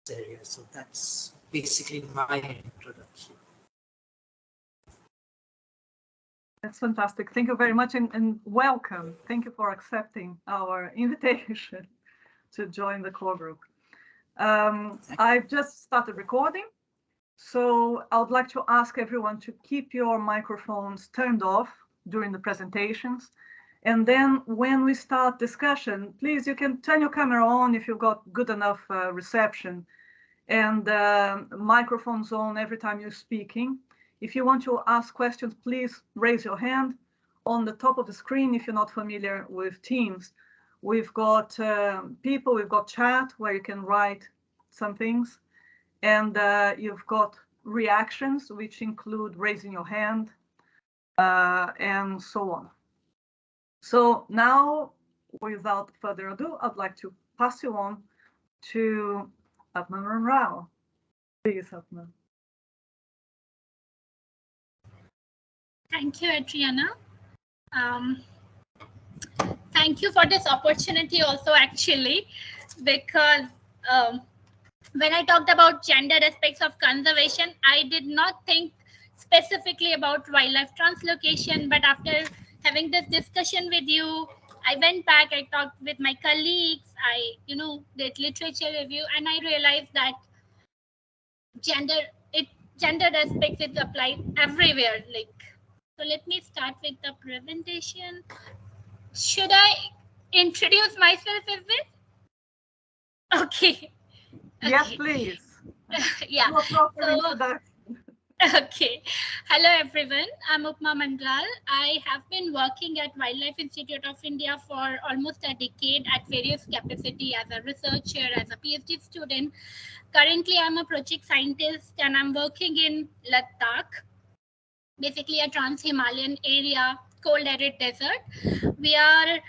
area. So that's basically my introduction. That's fantastic. Thank you very much and welcome. Thank you for accepting our invitation to join the core group. I've just started recording, so I would like to ask everyone to keep your microphones turned off during the presentations. And then when we start discussion, please, you can turn your camera on if you've got good enough reception, and microphones on every time you're speaking. If you want to ask questions, please raise your hand. On the top of the screen, if you're not familiar with Teams, we've got people, we've got chat where you can write some things, and you've got reactions, which include raising your hand and so on. So now, without further ado, I'd like to pass you on to Upma Manral. Please, Upma. Thank you, Adriana. Thank you for this opportunity also, actually, because when I talked about gender aspects of conservation, I did not think specifically about wildlife translocation, but after having this discussion with you, I went back, I talked with my colleagues, I did literature review, and I realized that gender aspects is applied everywhere. So let me start with the presentation. Should I introduce myself, is it? Okay. Yes, please. Yeah. Do a proper introduction. Okay. Hello, everyone. I'm Upma Manral. I have been working at Wildlife Institute of India for almost a decade at various capacity as a researcher, as a PhD student. Currently, I'm a project scientist and I'm working in Ladakh, basically a trans-Himalayan area, cold arid desert. We are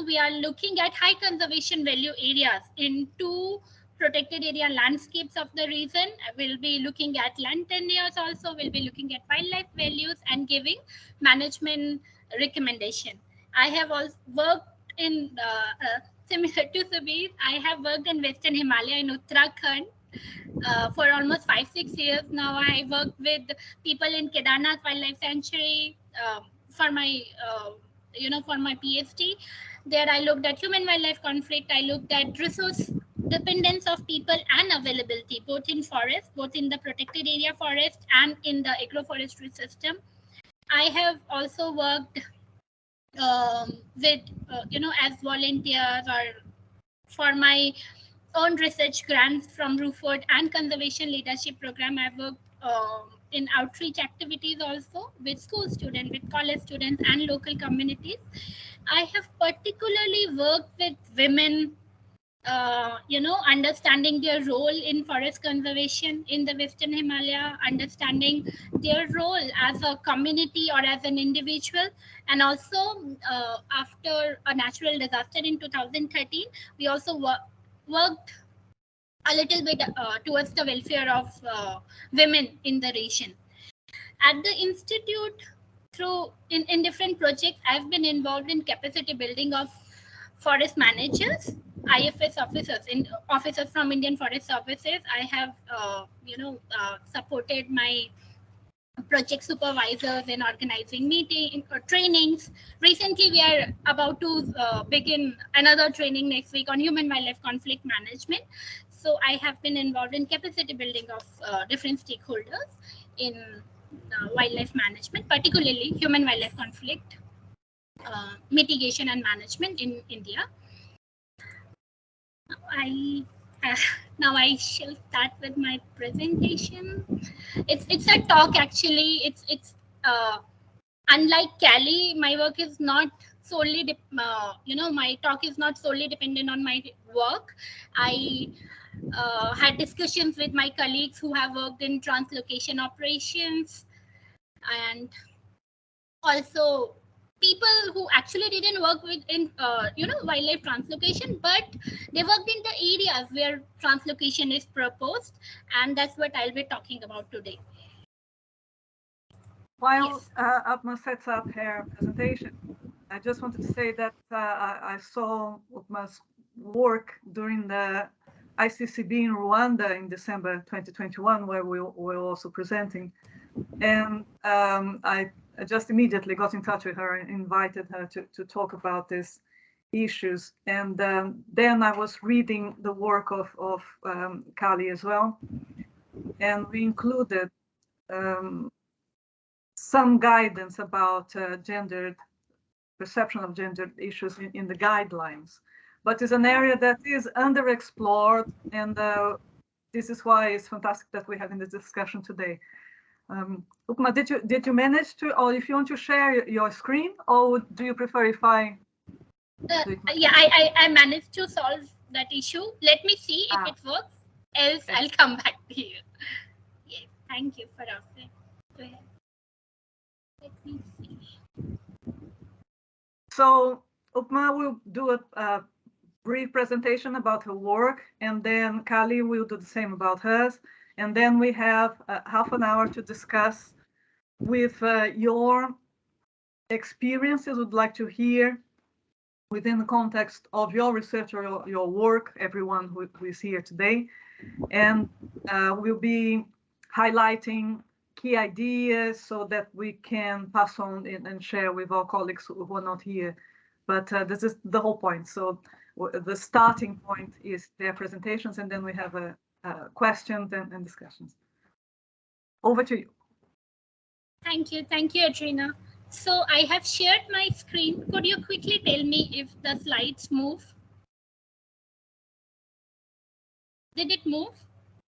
we are looking at high conservation value areas in 2 protected area landscapes of the region. We'll be looking at land tenures also. We'll be looking at wildlife values and giving management recommendation. I have also worked in similar to Subir. I have worked in Western Himalaya in Uttarakhand for almost 5-6 years now. I worked with people in Kedarnath Wildlife Sanctuary for my for my PhD. There I looked at human-wildlife conflict. I looked at resource dependence of people and availability, both in forest, both in the protected area forest and in the agroforestry system. I have also worked with, as volunteers or for my own research grants from Ruford and Conservation Leadership Program. I've worked in outreach activities also with school students, with college students and local communities. I have particularly worked with women, understanding their role in forest conservation in the Western Himalaya, understanding their role as a community or as an individual. And also after a natural disaster in 2013, we also worked a little bit towards the welfare of women in the region. At the Institute, in different projects, I've been involved in capacity building of forest managers, IFS officers from Indian Forest Services. I have supported my project supervisors in organizing meetings or trainings. Recently, we are about to begin another training next week on human-wildlife conflict management. So I have been involved in capacity building of different stakeholders in wildlife management, particularly human-wildlife conflict mitigation and management in India. Now I shall start with my presentation. It's a talk actually. It's unlike Cali, my work is not solely my talk is not solely dependent on my work. I had discussions with my colleagues who have worked in translocation operations, and also people who actually didn't work in wildlife translocation, but they worked in the areas where translocation is proposed, and that's what I'll be talking about today. While Upma sets up her presentation, I just wanted to say that I saw Upma's work during the ICCB in Rwanda in December 2021, where we were also presenting. And I just immediately got in touch with her and invited her to talk about these issues. And then I was reading the work of Kali as well. And we included some guidance about gendered perception of gendered issues in the guidelines. But it's an area that is underexplored, and this is why it's fantastic that we're having this discussion today. Upma, did you manage to, or if you want to share your screen, or do you prefer if I? Yeah, I managed to solve that issue. Let me see if it works. Else, I'll come back to you. Yes, thank you for asking. Go ahead. Let me see. So Upma will do a brief presentation about her work, and then Kali will do the same about hers. And then we have half an hour to discuss with your experiences. Would like to hear within the context of your research or your work, everyone who is here today. And we'll be highlighting key ideas so that we can pass on and share with our colleagues who are not here. But this is the whole point. So the starting point is their presentations, and then we have questions and discussions. Over to you. Thank you, Adrina. So I have shared my screen. Could you quickly tell me if the slides move? Did it move?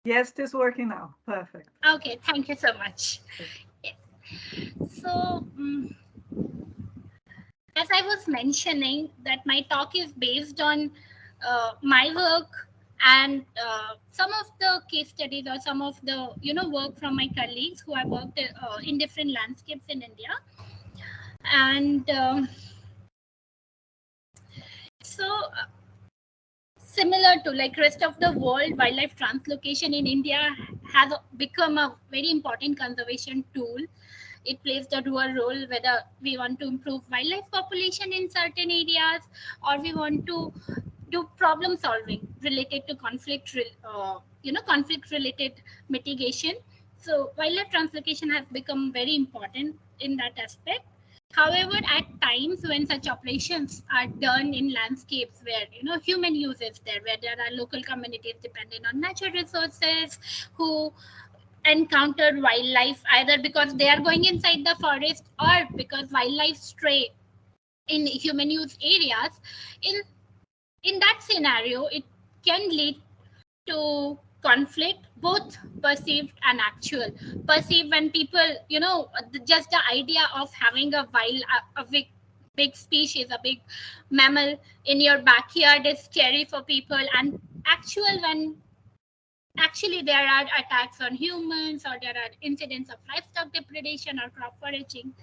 Yes, it is working now. Perfect. Okay, thank you so much. Yes. So, as I was mentioning, that my talk is based on my work and some of the case studies or some of the work from my colleagues who have worked in different landscapes in India. And similar to like rest of the world, wildlife translocation in India has become a very important conservation tool. It plays the dual role, whether we want to improve wildlife population in certain areas or we want to do problem solving related to conflict related mitigation. So wildlife translocation has become very important in that aspect. However, at times when such operations are done in landscapes where human use is there, where there are local communities dependent on natural resources who encounter wildlife either because they are going inside the forest or because wildlife stray in human use areas, in that scenario it can lead to conflict, both perceived and actual. Perceived when people just the idea of having a big species, a big mammal in your backyard is scary for people, and actual when actually there are attacks on humans or there are incidents of livestock depredation or crop foraging.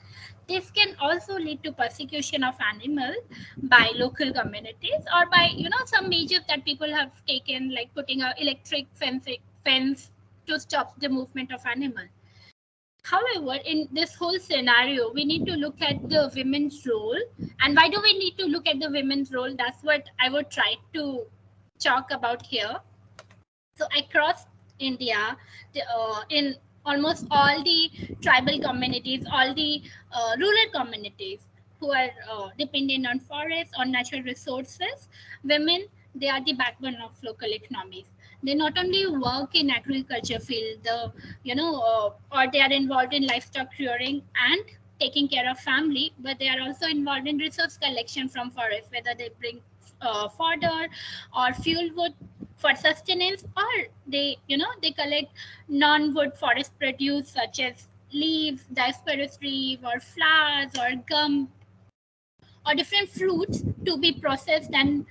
This can also lead to persecution of animal by local communities or by some measures that people have taken, like putting an electric fence to stop the movement of animal. However, in this whole scenario, we need to look at the women's role. And why do we need to look at the women's role? That's what I would try to talk about here. So across India, in almost all the tribal communities, all the rural communities who are dependent on forests, on natural resources, women, they are the backbone of local economies. They not only work in agriculture field, or they are involved in livestock rearing and taking care of family, but they are also involved in resource collection from forests, whether they bring fodder or fuel wood for sustenance, or they collect non-wood forest produce such as leaves, diasperous leaf, or flowers, or gum, or different fruits to be processed and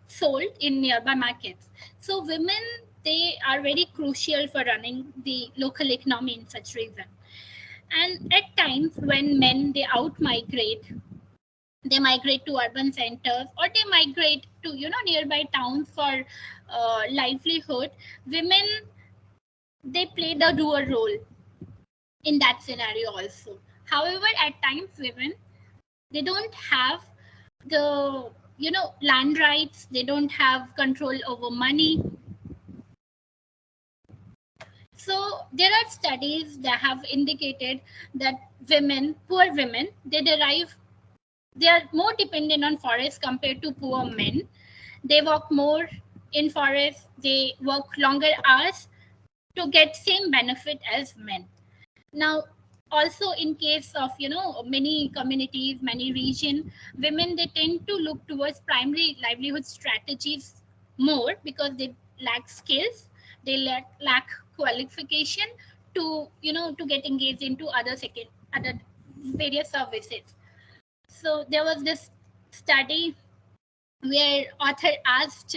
sold in nearby markets. So women, they are very crucial for running the local economy in such region. And at times when men, they out migrate, they migrate to urban centers or they migrate to nearby towns for livelihood, women, they play the dual role in that scenario also. However, at times women, they don't have the land rights. They don't have control over money. So there are studies that have indicated that poor women, they are more dependent on forests compared to poor men. They work more in forests, they work longer hours to get same benefit as men. Now, also in case of, many communities, many regions, women, they tend to look towards primary livelihood strategies more because they lack skills, they lack qualification to, to get engaged into other various services. So there was this study where author asked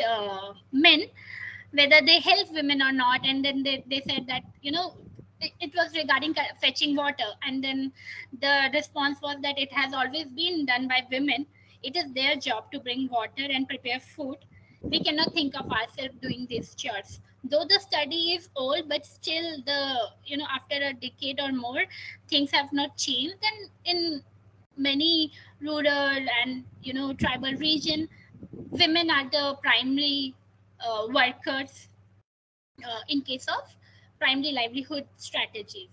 men whether they help women or not, and then they said that it was regarding fetching water, and then the response was that it has always been done by women. It is their job to bring water and prepare food. We cannot think of ourselves doing these chores. Though the study is old, but still after a decade or more, things have not changed, and in many rural and tribal region, women are the primary workers in case of primary livelihood strategies.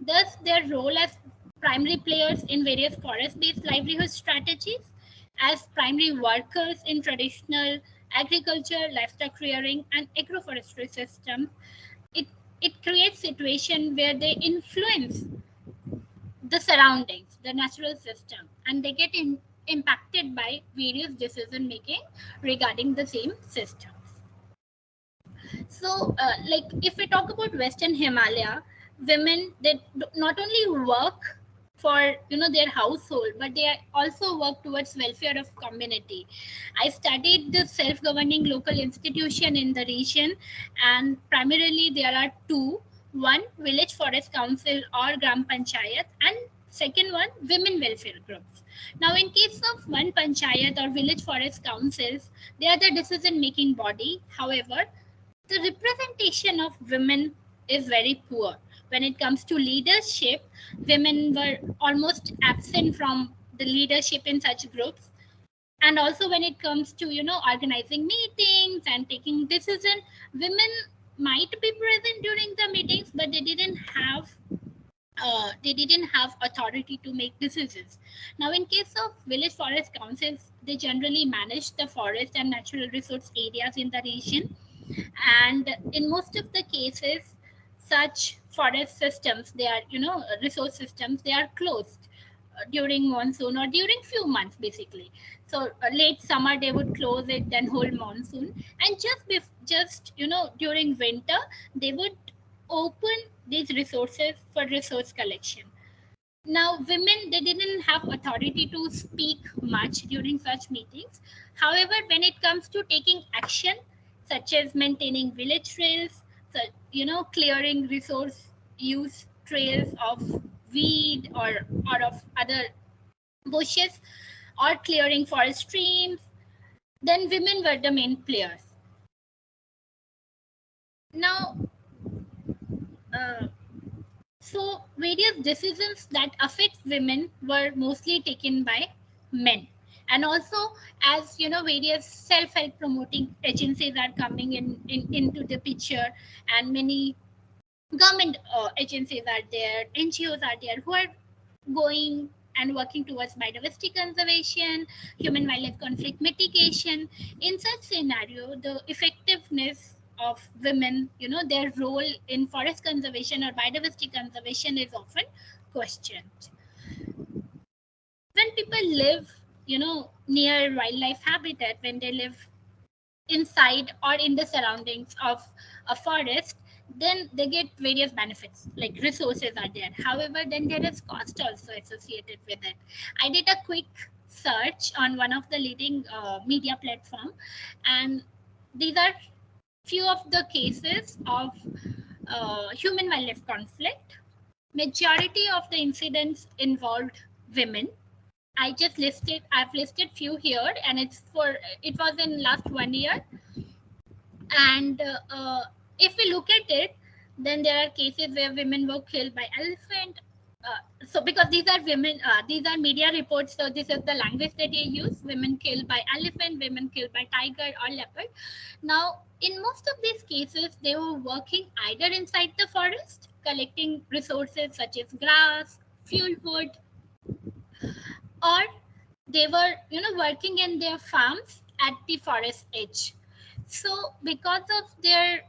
Thus, their role as primary players in various forest-based livelihood strategies, as primary workers in traditional agriculture, livestock rearing, and agroforestry systems, it, it creates situation where they influence the surroundings, the natural system, and they get impacted by various decision making regarding the same systems. So, like if we talk about Western Himalaya, women, they not only work for their household, but they also work towards welfare of community. I studied the self-governing local institution in the region, and primarily there are two: one, village forest council or gram panchayat, and second one, women welfare groups. Now, in case of one panchayat or village forest councils, they are the decision making body. However, the representation of women is very poor. When it comes to leadership, women were almost absent from the leadership in such groups. And also when it comes to, organizing meetings and taking decisions, women might be present during the meetings, but they didn't have authority to make decisions. Now, in case of village forest councils, they generally manage the forest and natural resource areas in the region, and in most of the cases, such forest systems, they are resource systems, they are closed during monsoon or during few months basically. So late summer they would close it, then whole monsoon, and just during winter they would open these resources for resource collection. Now, women, they didn't have authority to speak much during such meetings. However, when it comes to taking action, such as maintaining village trails, so, clearing resource use trails of weed or of other bushes, or clearing forest streams, then women were the main players. Now, so various decisions that affect women were mostly taken by men. And also, as various self-help promoting agencies are coming into the picture, and many government agencies are there, NGOs are there, who are going and working towards biodiversity conservation, human wildlife conflict mitigation. In such scenario, the effectiveness of women, their role in forest conservation or biodiversity conservation is often questioned. When people live, near wildlife habitat, when they live inside or in the surroundings of a forest, then they get various benefits, like resources are there. However, then there is cost also associated with it. I did a quick search on one of the leading media platform, and these are few of the cases of human wildlife conflict. Majority of the incidents involved women. I've listed few here, and it was in last 1 year. And if we look at it, then there are cases where women were killed by elephant, So because these are women, these are media reports, so this is the language that they use: women killed by elephant, women killed by tiger or leopard. Now, in most of these cases, they were working either inside the forest, collecting resources such as grass, fuel wood, or they were, working in their farms at the forest edge. So because of their,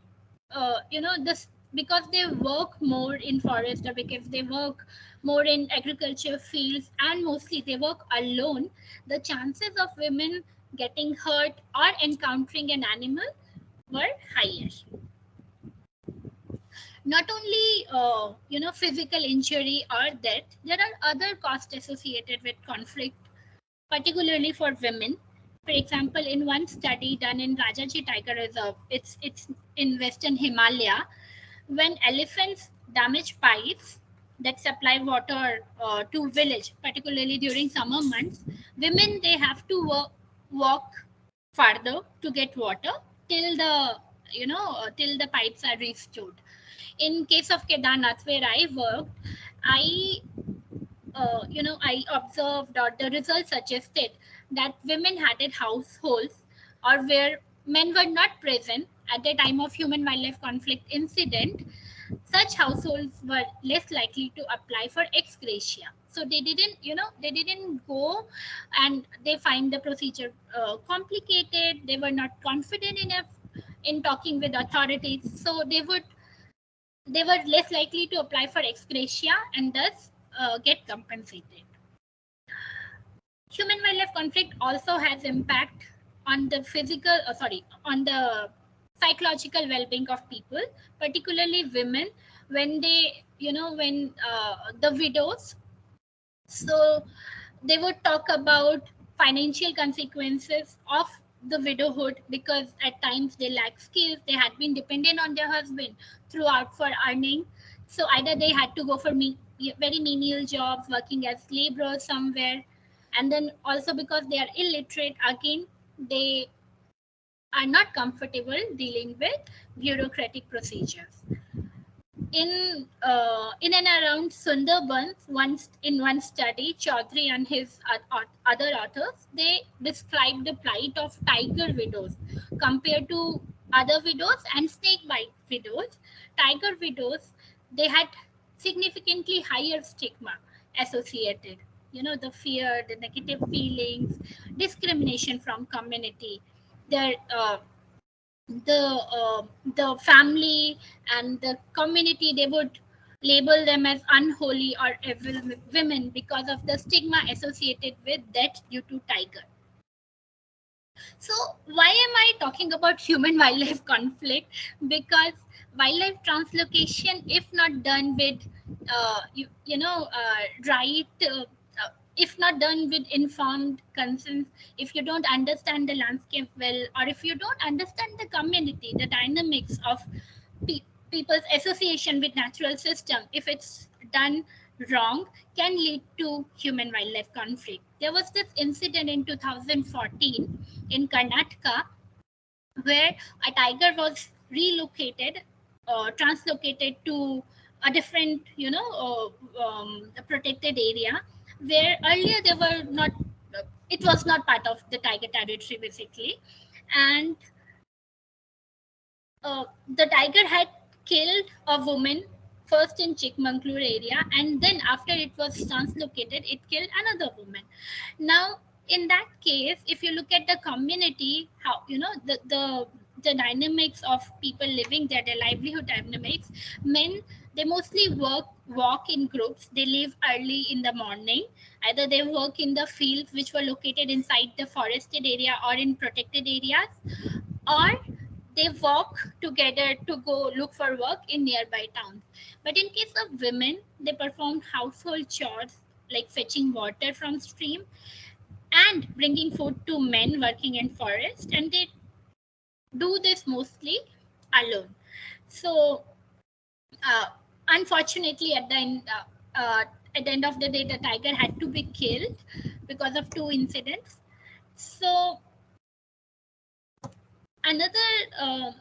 this, because they work more in forest, or because they work more in agriculture fields, and mostly they work alone, the chances of women getting hurt or encountering an animal were higher. Not only physical injury or death, there are other costs associated with conflict, particularly for women. For example, in one study done in Rajaji Tiger Reserve, it's in Western Himalaya, when elephants damage pipes that supply water to village, particularly during summer months, women, they have to walk farther to get water till the till the pipes are restored. In case of Kedarnath, where I worked, I I observed, or the results suggested, that women headed households, or where men were not present at the time of human wildlife conflict incident, such households were less likely to apply for ex gratia. So they didn't go, and they find the procedure complicated. They were not confident enough in talking with authorities. So they were less likely to apply for ex gratia, and thus get compensated. Human wildlife conflict also has impact on the on the psychological well-being of people, particularly women, when they, when the widows. So they would talk about financial consequences of the widowhood, because at times they lack skills. They had been dependent on their husband throughout for earning. So either they had to go for very menial jobs, working as laborers somewhere, and then also because they are illiterate, again, they are not comfortable dealing with bureaucratic procedures. In and around Sundarbans, in one study, Chaudhary and his other authors, they described the plight of tiger widows compared to other widows and snakebite widows. Tiger widows, they had significantly higher stigma associated. The fear, the negative feelings, discrimination from community, their the family and the community, they would label them as unholy or evil women because of the stigma associated with death due to tiger. So why am I talking about human wildlife conflict? Because wildlife translocation, if not done with right if not done with informed consent, if you don't understand the landscape well, or if you don't understand the community, the dynamics of people's association with natural system, if it's done wrong, can lead to human wildlife conflict. There was this incident in 2014 in Karnataka, where a tiger was relocated, translocated to a different, a protected area, where earlier they were not. It was not part of the tiger territory, basically, and the tiger had killed a woman first in Chikmagalur area, and then after it was translocated, it killed another woman. Now, in that case, if you look at the community, how the dynamics of people living there, their livelihood dynamics, men, they mostly walk in groups. They leave early in the morning. Either they work in the fields which were located inside the forested area or in protected areas, or they walk together to go look for work in nearby towns. But in case of women, they perform household chores like fetching water from stream and bringing food to men working in forest, and they do this mostly alone. So unfortunately, at the end of the day, the tiger had to be killed because of two incidents. So another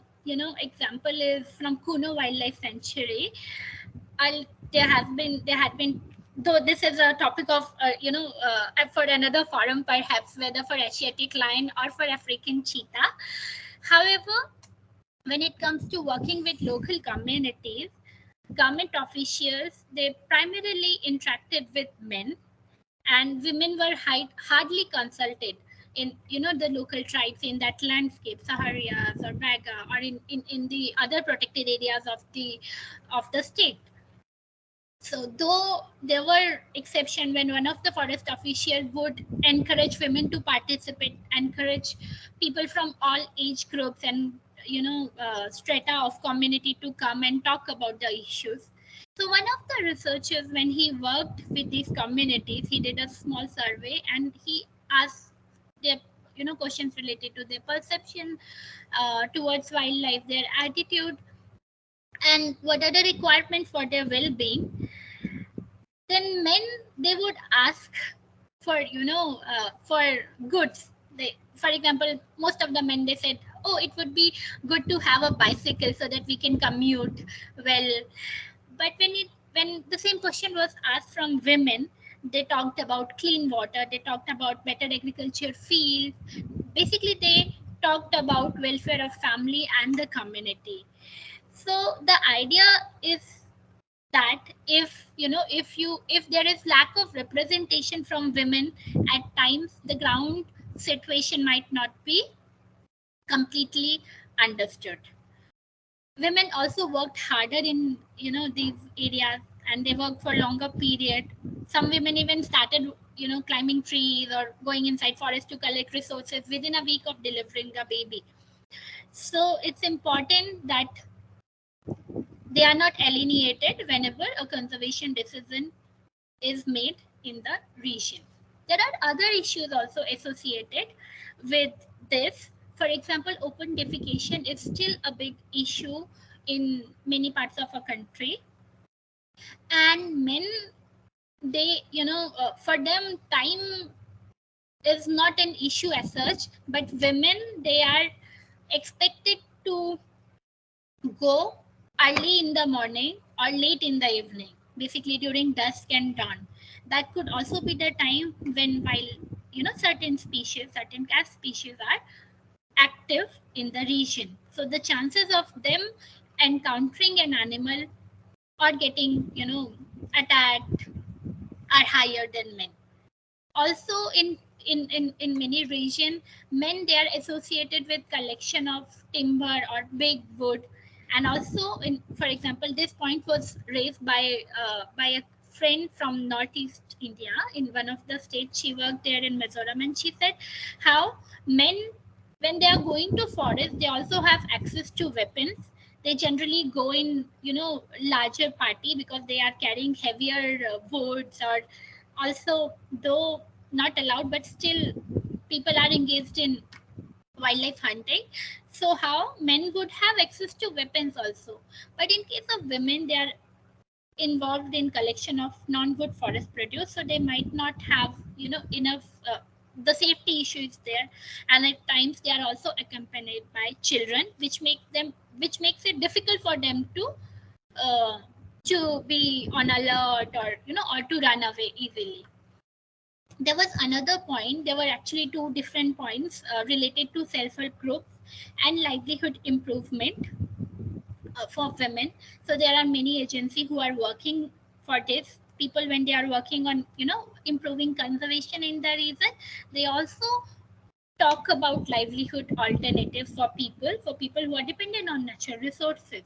example is from Kuno Wildlife Sanctuary. There had been though this is a topic of, for another forum, perhaps whether for Asiatic lion or for African cheetah. However, when it comes to working with local communities, government officials, they primarily interacted with men, and women were hardly consulted in, the local tribes in that landscape, Saharias or Baga, or in the other protected areas of the state. So though there were exceptions when one of the forest officials would encourage women to participate, encourage people from all age groups and strata of community to come and talk about the issues. So one of the researchers, when he worked with these communities, he did a small survey and he asked their questions related to their perception towards wildlife, their attitude, and what are the requirements for their well-being. Then men, they would ask for for goods. For example, most of the men, they said, oh, it would be good to have a bicycle so that we can commute well. But when the same question was asked from women, they talked about clean water, they talked about better agriculture fields. Basically, they talked about welfare of family and the community. So the idea is that if there is lack of representation from women, at times the ground situation might not be completely understood. Women also worked harder in these areas, and they worked for longer period. Some women even started climbing trees or going inside forest to collect resources within a week of delivering a baby. So it's important that they are not alienated whenever a conservation decision is made in the region. There are other issues also associated with this. For example, open defecation is still a big issue in many parts of our country. And men, they, for them, time is not an issue as such, but women, they are expected to go early in the morning or late in the evening, basically during dusk and dawn. That could also be the time when, while certain cat species are active in the region. So the chances of them encountering an animal or getting attacked are higher than men. Also in many regions, men, they are associated with collection of timber or big wood. And also, for example, this point was raised by a friend from northeast India in one of the states. She worked there in Mizoram, and she said how men, when they are going to forest, they also have access to weapons. They generally go in larger party because they are carrying heavier woods, or also, though not allowed, but still people are engaged in wildlife hunting. So how men would have access to weapons also. But in case of women, they are involved in collection of non-wood forest produce, so they might not have enough. The safety issue is there, and at times they are also accompanied by children, which makes it difficult for them to be on alert, or to run away easily. There was another point. There were actually two different points related to self-help groups and livelihood improvement for women. So there are many agencies who are working for this. People, when they are working on improving conservation in the region, they also talk about livelihood alternatives for people who are dependent on natural resources.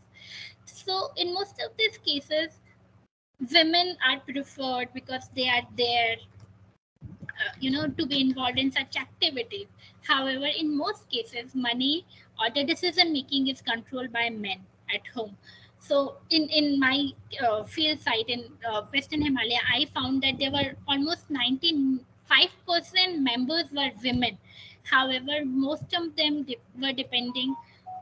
So in most of these cases, women are preferred because they are there to be involved in such activities. However, in most cases, money or the decision making is controlled by men at home. So in my field site in Western Himalaya, I found that there were almost 95% members were women. However, most of them were depending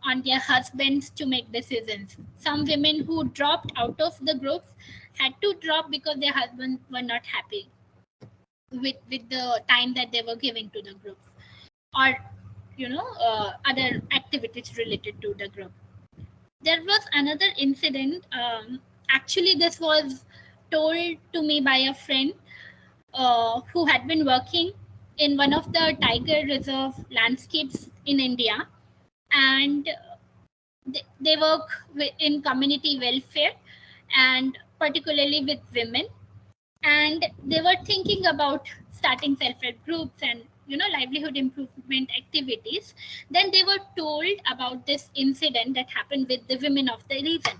on their husbands to make decisions. Some women who dropped out of the groups had to drop because their husbands were not happy with the time that they were giving to the group, or other activities related to the group. There was another incident. Actually, this was told to me by a friend who had been working in one of the tiger reserve landscapes in India, and they work in community welfare and particularly with women, and they were thinking about starting self-help groups and livelihood improvement activities. Then they were told about this incident that happened with the women of the region.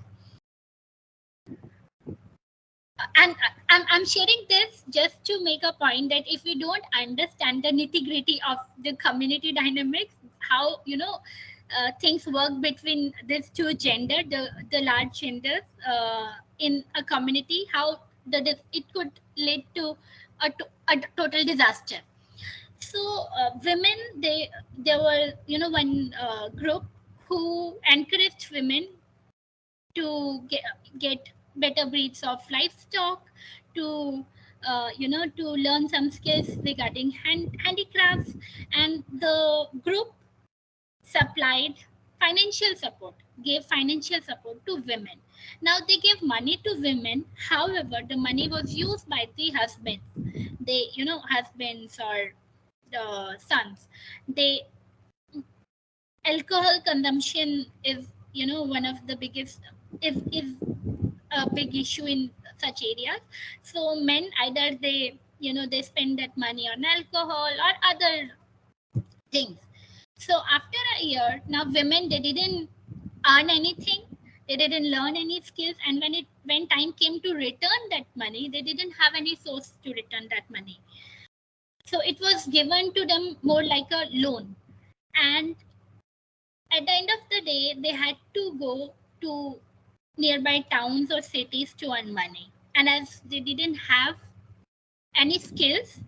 And I'm sharing this just to make a point that if we don't understand the nitty-gritty of the community dynamics, how things work between these two gender, the large genders in a community, how it could lead to a total disaster. So women, there were one group who encouraged women to get better breeds of livestock, to to learn some skills regarding handicrafts, and the group supplied financial support, gave financial support to women. Now they gave money to women, however the money was used by the husbands. They husbands or sons, they alcohol consumption is one of the biggest, is a big issue in such areas. So men, either they spend that money on alcohol or other things. So after a year, now women, they didn't earn anything, they didn't learn any skills, and when time came to return that money, they didn't have any source to return that money. So it was given to them more like a loan, and at the end of the day, they had to go to nearby towns or cities to earn money. And as they didn't have any skills,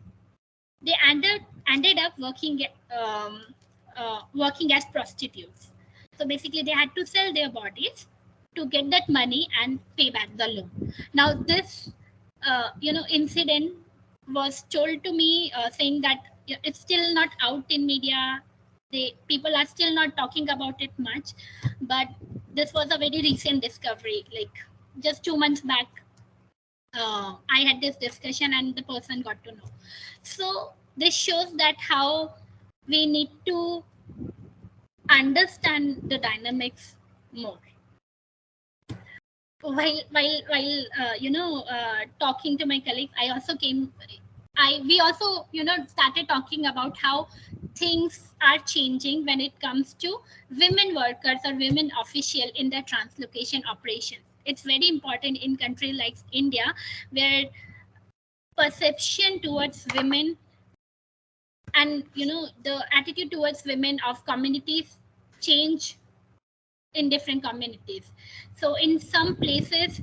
they ended up working as prostitutes. So basically, they had to sell their bodies to get that money and pay back the loan. Now, this incident was told to me, saying that it's still not out in media. People are still not talking about it much, but this was a very recent discovery. Like just 2 months back, I had this discussion and the person got to know. So this shows that how we need to understand the dynamics more. While talking to my colleagues, we also started talking about how things are changing when it comes to women workers or women official in the translocation operations. It's very important in countries like India, where perception towards women and the attitude towards women of communities change in different communities. So in some places,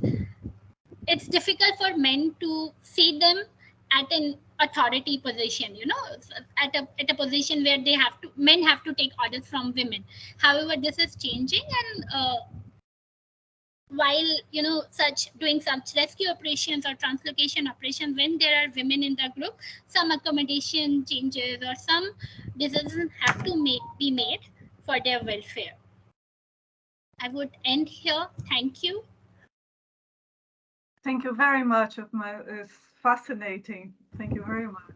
it's difficult for men to see them at an authority position, at a position where men have to take orders from women. However, this is changing, and while doing such rescue operations or translocation operations, when there are women in the group, some accommodation changes or some decisions have to be made for their welfare. I would end here. Thank you. Thank you very much, Upma. It's fascinating. Thank you very much.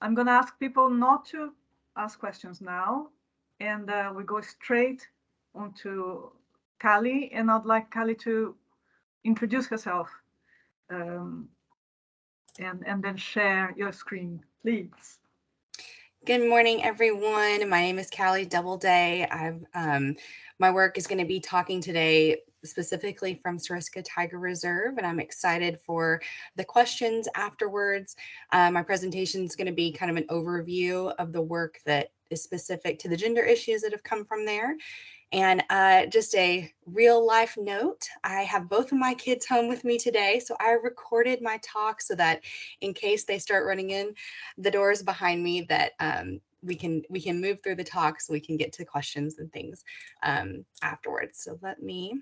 I'm going to ask people not to ask questions now, and we go straight onto Kali, and I'd like Kali to introduce herself and then share your screen, please. Good morning, everyone. My name is Callie Doubleday. My work is going to be talking today specifically from Consorte Tiger Reserve, and I'm excited for the questions afterwards. My presentation is going to be kind of an overview of the work that is specific to the gender issues that have come from there. And just a real life note, I have both of my kids home with me today, so I recorded my talk so that in case they start running in the doors behind me, that we can move through the talk so we can get to questions and things afterwards. So let me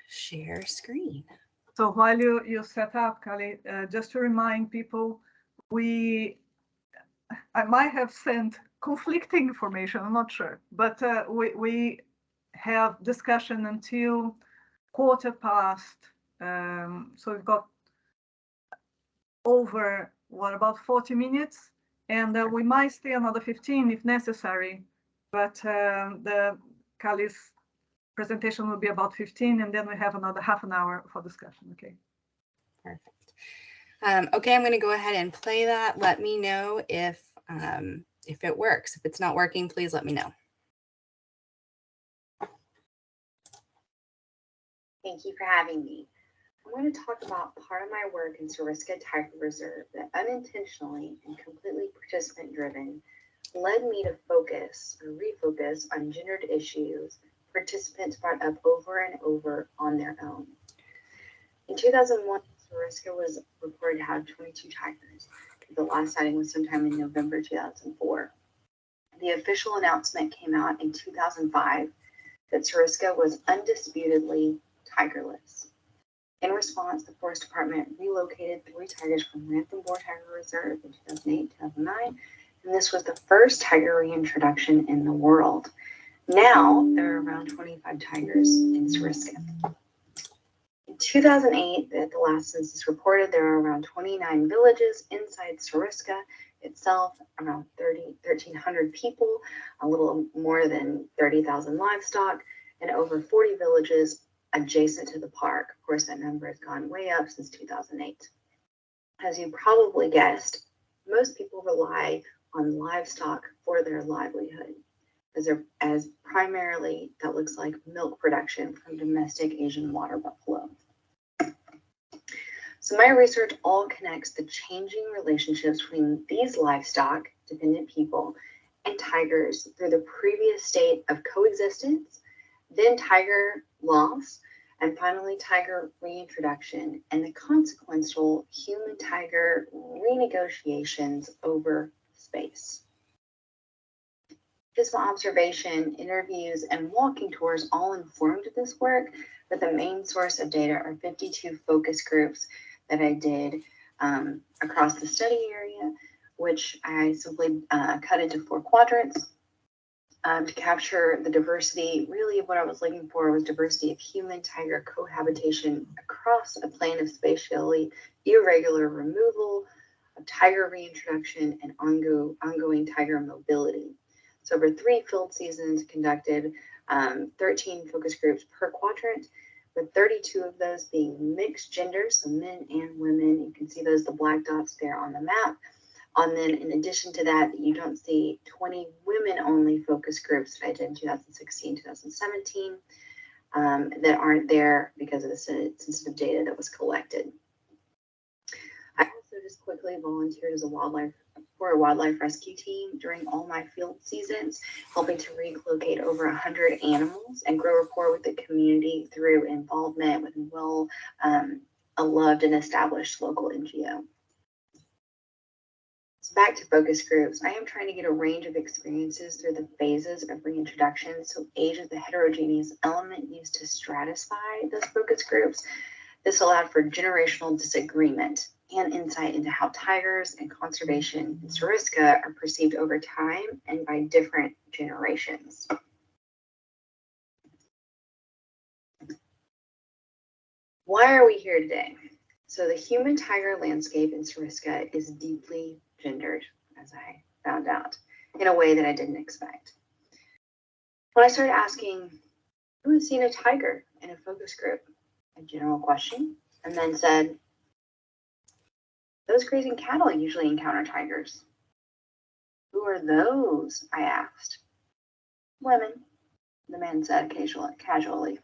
share screen. So while you set up, Kali, just to remind people, I might have sent conflicting information, I'm not sure, but we have discussion until 1:15 So we've got over, what, about 40 minutes? And we might stay another 15 if necessary, but the Kali's presentation will be about 15, and then we have another half an hour for discussion, okay? Perfect. Okay, I'm going to go ahead and play that. Let me know if it works. If it's not working, please let me know. Thank you for having me. I'm going to talk about part of my work in Suriska Tiger Reserve that unintentionally and completely participant-driven led me to focus or refocus on gendered issues participants brought up over and over on their own. In 2001, Suriska was reported to have 22 tigers. The last sighting was sometime in November 2004. The official announcement came out in 2005 that Suriska was undisputedly tigerless. In response, the Forest Department relocated 3 tigers from Rantham Boar Tiger Reserve in 2008-2009, and this was the first tiger reintroduction in the world. Now, there are around 25 tigers in Suriska. In 2008, at the last census reported, there are around 29 villages inside Suriska itself, around 1,300 people, a little more than 30,000 livestock, and over 40 villages adjacent to the park. Of course, that number has gone way up since 2008. As you probably guessed, most people rely on livestock for their livelihood, as primarily that looks like milk production from domestic Asian water buffalo. So my research all connects the changing relationships between these livestock dependent people and tigers through the previous state of coexistence, then tiger loss, and finally tiger reintroduction, and the consequential human-tiger renegotiations over space. Just my observation, interviews, and walking tours all informed this work, but the main source of data are 52 focus groups that I did across the study area, which I simply cut into 4 quadrants. To capture the diversity. Really what I was looking for was diversity of human-tiger cohabitation across a plane of spatially irregular removal, of tiger reintroduction, and ongoing tiger mobility. So over 3 field seasons conducted 13 focus groups per quadrant, with 32 of those being mixed gender, so men and women. You can see those, the black dots there on the map. And then in addition to that, you don't see 20 women-only focus groups that I did in 2016, 2017 that aren't there because of the sensitive data that was collected. I also just quickly volunteered as a wildlife rescue team during all my field seasons, helping to relocate over 100 animals and grow rapport with the community through involvement with a loved and established local NGO. Back to focus groups, I am trying to get a range of experiences through the phases of reintroduction. So age is the heterogeneous element used to stratify those focus groups. This allowed for generational disagreement and insight into how tigers and conservation in Suriska are perceived over time and by different generations. Why are we here today? So the human tiger landscape in Suriska is deeply gendered, as I found out, in a way that I didn't expect. When I started asking, who has seen a tiger in a focus group? A general question, and then said, those grazing cattle usually encounter tigers. Who are those? I asked. Women, the man said casually.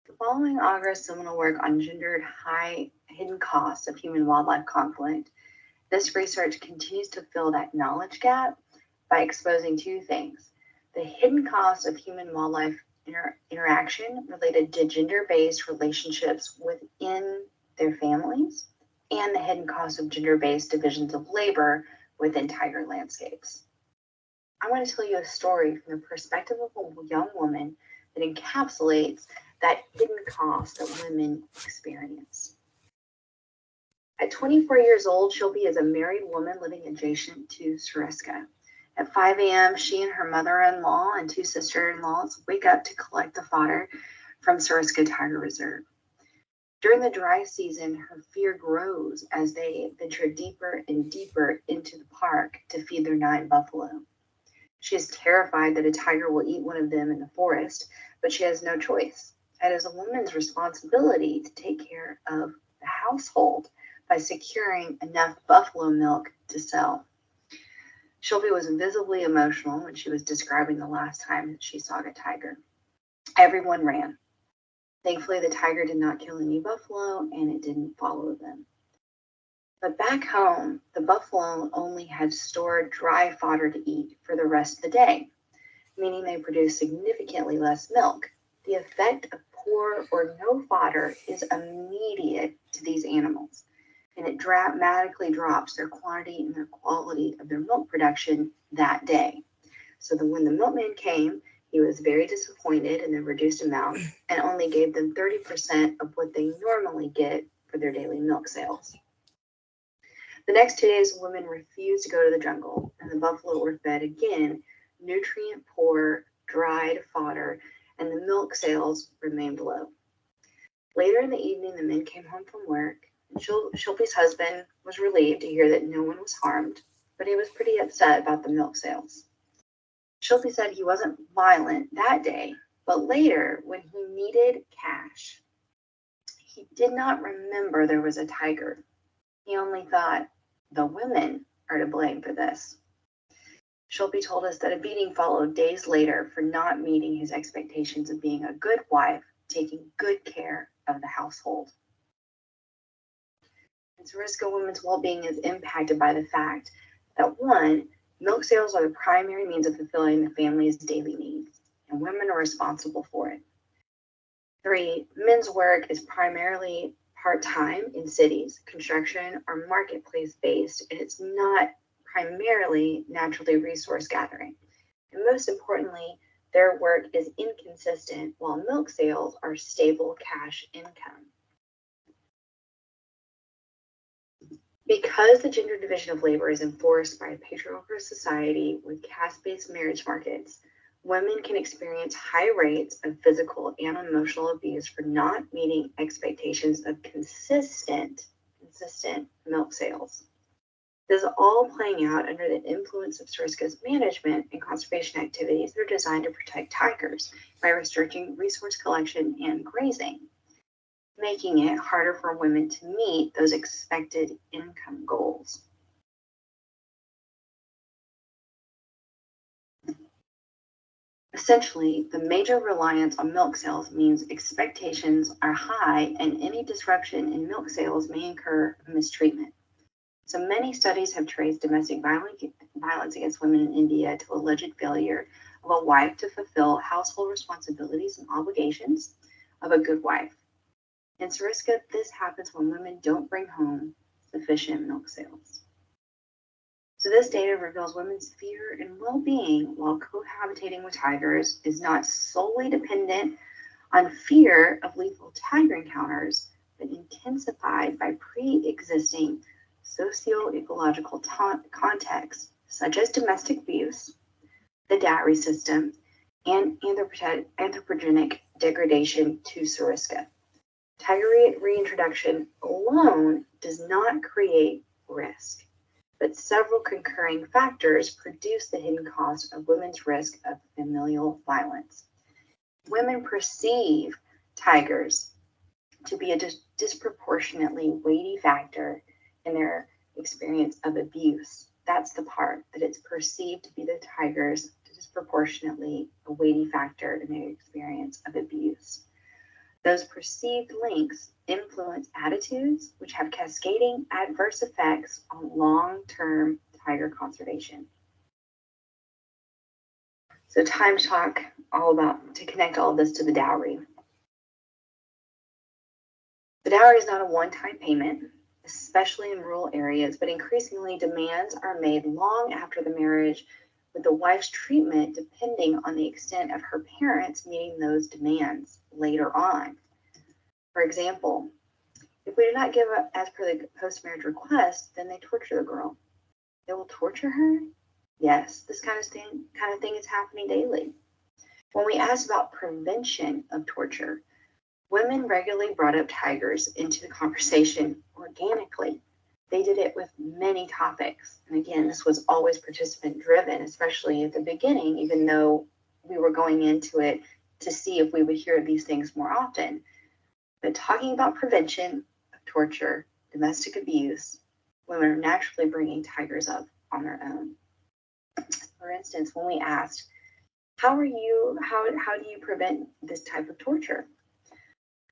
The following August seminal work on gendered high hidden costs of human-wildlife conflict, this research continues to fill that knowledge gap by exposing 2 things: the hidden costs of human-wildlife interaction related to gender-based relationships within their families, and the hidden costs of gender-based divisions of labor within tiger landscapes. I want to tell you a story from the perspective of a young woman that encapsulates that hidden cost that women experience. At 24 years old, she'll be as a married woman living adjacent to Suriska. At 5 a.m., she and her mother-in-law and 2 sister-in-laws wake up to collect the fodder from Suriska Tiger Reserve. During the dry season, her fear grows as they venture deeper and deeper into the park to feed their 9 buffalo. She is terrified that a tiger will eat one of them in the forest, but she has no choice. It is a woman's responsibility to take care of the household by securing enough buffalo milk to sell. Shelby was visibly emotional when she was describing the last time that she saw a tiger. Everyone ran. Thankfully, the tiger did not kill any buffalo and it didn't follow them. But back home, the buffalo only had stored dry fodder to eat for the rest of the day, meaning they produced significantly less milk. The effect of poor or no fodder is immediate to these animals, and it dramatically drops their quantity and their quality of their milk production that day. So when the milkman came, he was very disappointed in the reduced amount and only gave them 30% of what they normally get for their daily milk sales. The next 2 days, women refused to go to the jungle, and the buffalo were fed again nutrient-poor, dried fodder, and the milk sales remained low. Later in the evening, the men came home from work, and Shelby's husband was relieved to hear that no one was harmed, but he was pretty upset about the milk sales. Shelby said he wasn't violent that day, but later, when he needed cash, he did not remember there was a tiger. He only thought, the women are to blame for this. Shelby told us that a beating followed days later for not meeting his expectations of being a good wife, taking good care of the household. And Suriska women's well-being is impacted by the fact that 1, milk sales are the primary means of fulfilling the family's daily needs, and women are responsible for it. 3, men's work is primarily part-time in cities, construction, or marketplace-based, and it's not primarily naturally resource gathering. And most importantly, their work is inconsistent, while milk sales are stable cash income. Because the gender division of labor is enforced by a patriarchal society with caste-based marriage markets, women can experience high rates of physical and emotional abuse for not meeting expectations of consistent milk sales. This is all playing out under the influence of Suriska's management and conservation activities that are designed to protect tigers by restricting resource collection and grazing, making it harder for women to meet those expected income goals. Essentially, the major reliance on milk sales means expectations are high and any disruption in milk sales may incur mistreatment. So many studies have traced domestic violence against women in India to alleged failure of a wife to fulfill household responsibilities and obligations of a good wife. In Suriska, this happens when women don't bring home sufficient milk sales. So this data reveals women's fear and well-being while cohabitating with tigers is not solely dependent on fear of lethal tiger encounters, but intensified by pre-existing socio-ecological contexts such as domestic abuse, the dowry system, and anthropogenic degradation to Suriska. Tiger reintroduction alone does not create risk, but several concurring factors produce the hidden cost of women's risk of familial violence. Women perceive tigers to be a disproportionately weighty factor in their experience of abuse. That's the part, that it's perceived to be the tigers disproportionately a weighty factor in their experience of abuse. Those perceived links influence attitudes, which have cascading adverse effects on long-term tiger conservation. So time to talk to connect all of this to the dowry. The dowry is not a one-time payment, especially in rural areas, but increasingly demands are made long after the marriage, with the wife's treatment depending on the extent of her parents meeting those demands later on. For example, if we do not give up as per the post-marriage request, then they torture the girl. They will torture her? Yes, this kind of thing is happening daily. When we ask about prevention of torture, Women regularly brought up tigers into the conversation organically. They did it with many topics. And again, this was always participant driven, especially at the beginning, even though we were going into it to see if we would hear these things more often. But talking about prevention of torture, domestic abuse, women are naturally bringing tigers up on their own. For instance, when we asked, how do you prevent this type of torture?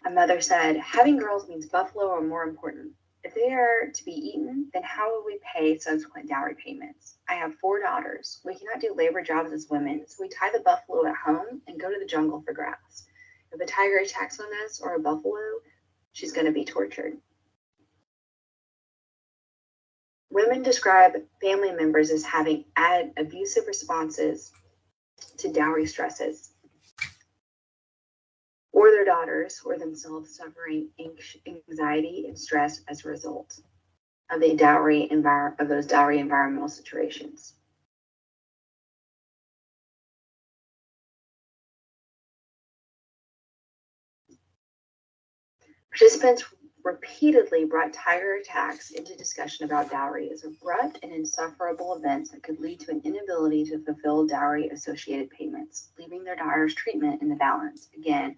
A mother said, having girls means buffalo are more important. If they are to be eaten, then how will we pay subsequent dowry payments? I have 4 daughters. We cannot do labor jobs as women, so we tie the buffalo at home and go to the jungle for grass. If a tiger attacks on us or a buffalo, she's going to be tortured. Women describe family members as having added abusive responses to dowry stresses, or their daughters or themselves suffering anxiety and stress as a result of those dowry environmental situations. Participants repeatedly brought tiger attacks into discussion about dowry as abrupt and insufferable events that could lead to an inability to fulfill dowry-associated payments, leaving their daughter's treatment in the balance. Again,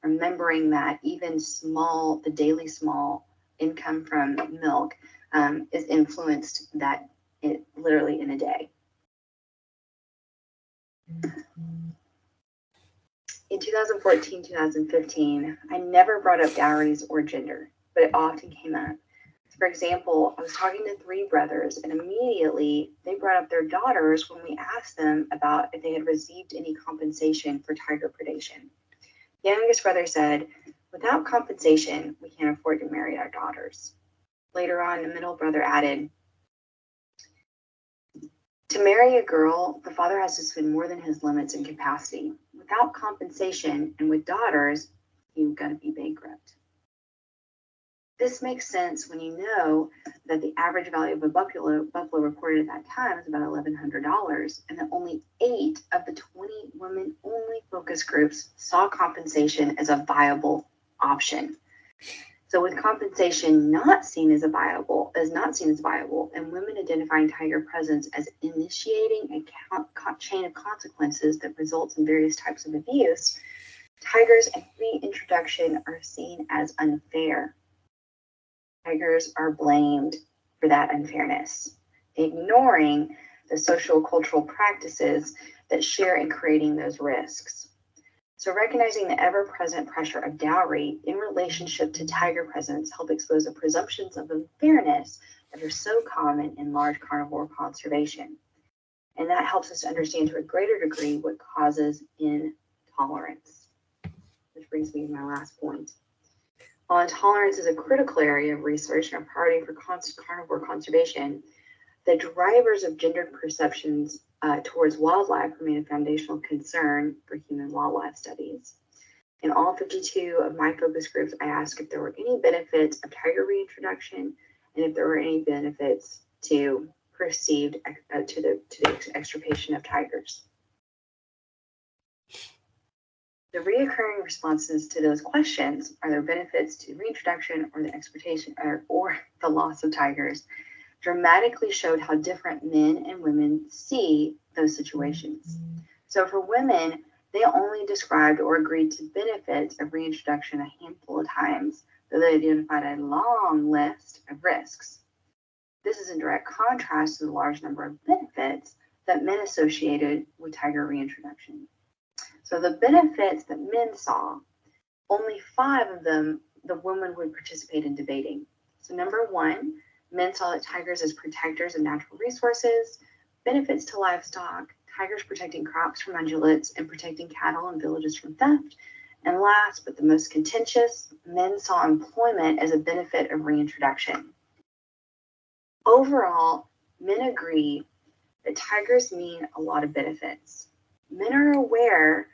remembering that even the daily small income from milk is influenced literally in a day. In 2014, 2015, I never brought up dowries or gender, but it often came up. For example, I was talking to 3 brothers, and immediately they brought up their daughters when we asked them about if they had received any compensation for tiger predation. The youngest brother said, without compensation, we can't afford to marry our daughters. Later on, the middle brother added, to marry a girl, the father has to spend more than his limits and capacity. Without compensation and with daughters, you've got to be bankrupt. This makes sense when you know that the average value of a buffalo reported at that time is about $1,100, and that only 8 of the 20 women-only focus groups saw compensation as a viable option. So with compensation not seen as viable, and women identifying tiger presence as initiating a chain of consequences that results in various types of abuse, tigers and reintroduction are seen as unfair. Tigers are blamed for that unfairness, ignoring the social cultural practices that share in creating those risks. So recognizing the ever-present pressure of dowry in relationship to tiger presence help expose the presumptions of unfairness that are so common in large carnivore conservation. And that helps us to understand to a greater degree what causes intolerance. Which brings me to my last point. While intolerance is a critical area of research and a priority for carnivore conservation, the drivers of gendered perceptions towards wildlife remain a foundational concern for human wildlife studies. In all 52 of my focus groups, I asked if there were any benefits of tiger reintroduction and if there were any benefits to perceived to the extirpation of tigers. The reoccurring responses to those questions, are there benefits to reintroduction or the extirpation or the loss of tigers, dramatically showed how different men and women see those situations. So for women, they only described or agreed to benefits of reintroduction a handful of times, though they identified a long list of risks. This is in direct contrast to the large number of benefits that men associated with tiger reintroduction. So the benefits that men saw, only 5 of them the women would participate in debating. So number 1, men saw that tigers as protectors of natural resources, benefits to livestock, tigers protecting crops from ungulates and protecting cattle and villages from theft. And last, but the most contentious, men saw employment as a benefit of reintroduction. Overall, men agree that tigers mean a lot of benefits. Men are aware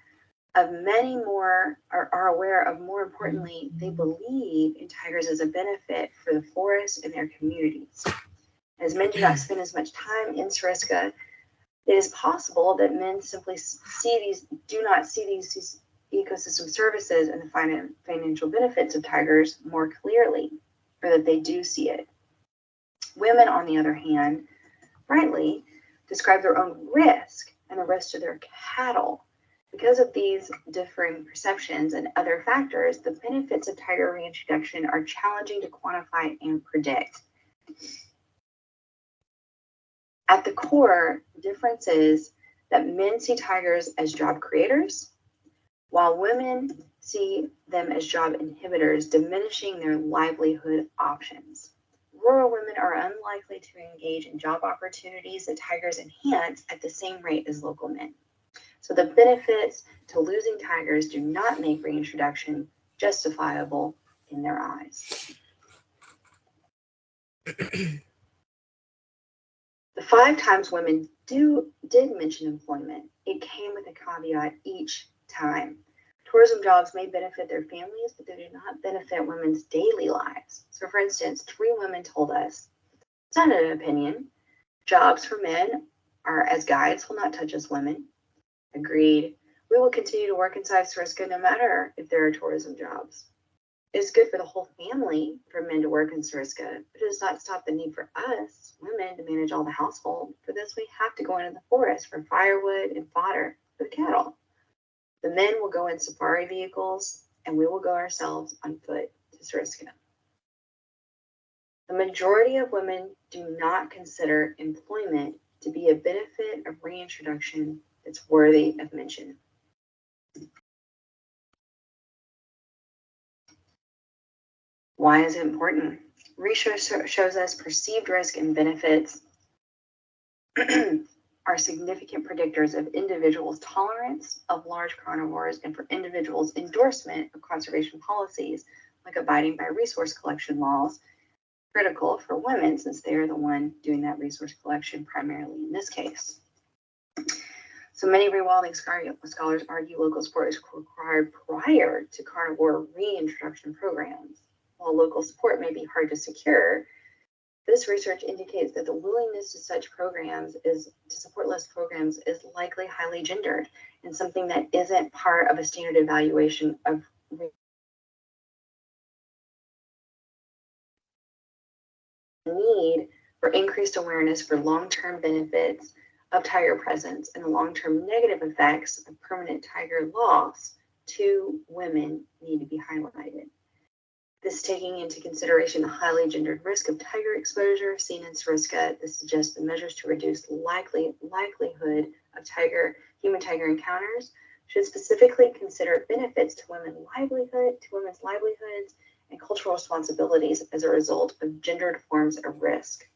of many more, are aware of, more importantly, they believe in tigers as a benefit for the forest and their communities. As men do not spend as much time in Suriska, it is possible that men simply do not see these ecosystem services and the financial benefits of tigers more clearly, or that they do see it. Women, on the other hand, rightly describe their own risk and the risk to their cattle. Because of these differing perceptions and other factors, the benefits of tiger reintroduction are challenging to quantify and predict. At the core, the difference is that men see tigers as job creators, while women see them as job inhibitors, diminishing their livelihood options. Rural women are unlikely to engage in job opportunities that tigers enhance at the same rate as local men. So the benefits to losing tigers do not make reintroduction justifiable in their eyes. The 5 times women did mention employment, it came with a caveat each time. Tourism jobs may benefit their families, but they do not benefit women's daily lives. So for instance, 3 women told us, it's not an opinion, jobs for men are as guides will not touch us women. Agreed. We will continue to work inside Suriska no matter if there are tourism jobs. It is good for the whole family for men to work in Suriska, but it does not stop the need for us, women, to manage all the household. For this, we have to go into the forest for firewood and fodder for the cattle. The men will go in safari vehicles, and we will go ourselves on foot to Suriska. The majority of women do not consider employment to be a benefit of reintroduction that's worthy of mention. Why is it important? Research shows us perceived risk and benefits are significant predictors of individuals' tolerance of large carnivores and for individuals' endorsement of conservation policies, like abiding by resource collection laws, critical for women since they are the one doing that resource collection primarily in this case. So many rewilding scholars argue local support is required prior to carnivore reintroduction programs. While local support may be hard to secure, this research indicates that the willingness to such programs to support less programs is likely highly gendered and something that isn't part of a standard evaluation of need for increased awareness for long-term benefits of tiger presence and the long-term negative effects of permanent tiger loss to women need to be highlighted. This taking into consideration the highly gendered risk of tiger exposure seen in Suriska, this suggests the measures to reduce likelihood of human-tiger encounters should specifically consider benefits to women's livelihoods and cultural responsibilities as a result of gendered forms of risk.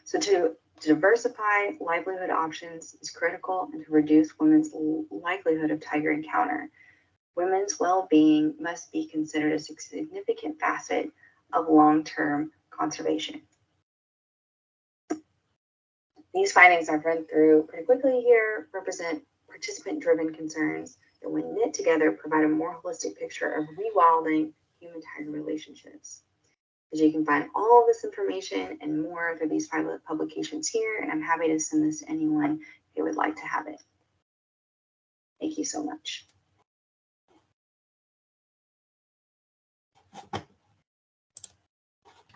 So to diversify livelihood options is critical and to reduce women's likelihood of tiger encounter. Women's well-being must be considered as a significant facet of long-term conservation. These findings I've run through pretty quickly here represent participant-driven concerns that when knit together provide a more holistic picture of rewilding human-tiger relationships. As you can find all this information and more through these 5 publications here, and I'm happy to send this to anyone who would like to have it. Thank you so much.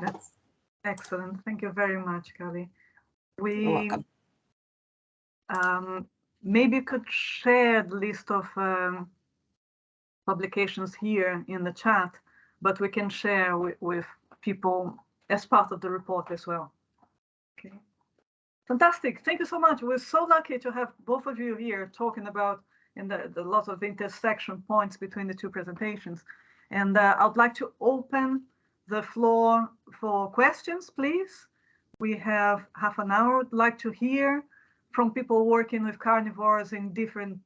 That's excellent. Thank you very much, Kelly. You're welcome. Maybe you could share the list of publications here in the chat, but we can share with people as part of the report as well. Okay. Fantastic. Thank you so much. We're so lucky to have both of you here talking about the lot of intersection points between the 2 presentations. And I'd like to open the floor for questions, please. We have half an hour. I'd like to hear from people working with carnivores in different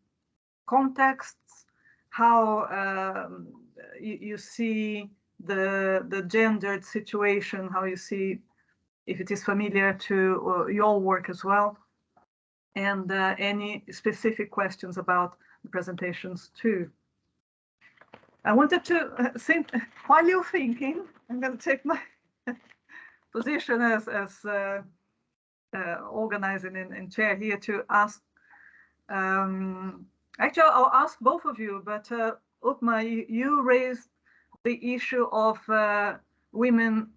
contexts, how you see the gendered situation, how you see if it is familiar to your work as well, and any specific questions about the presentations too. I wanted to think, while you're thinking, I'm going to take my position as organizing and chair here to ask Actually, I'll ask both of you, but Upma, you raised the issue of women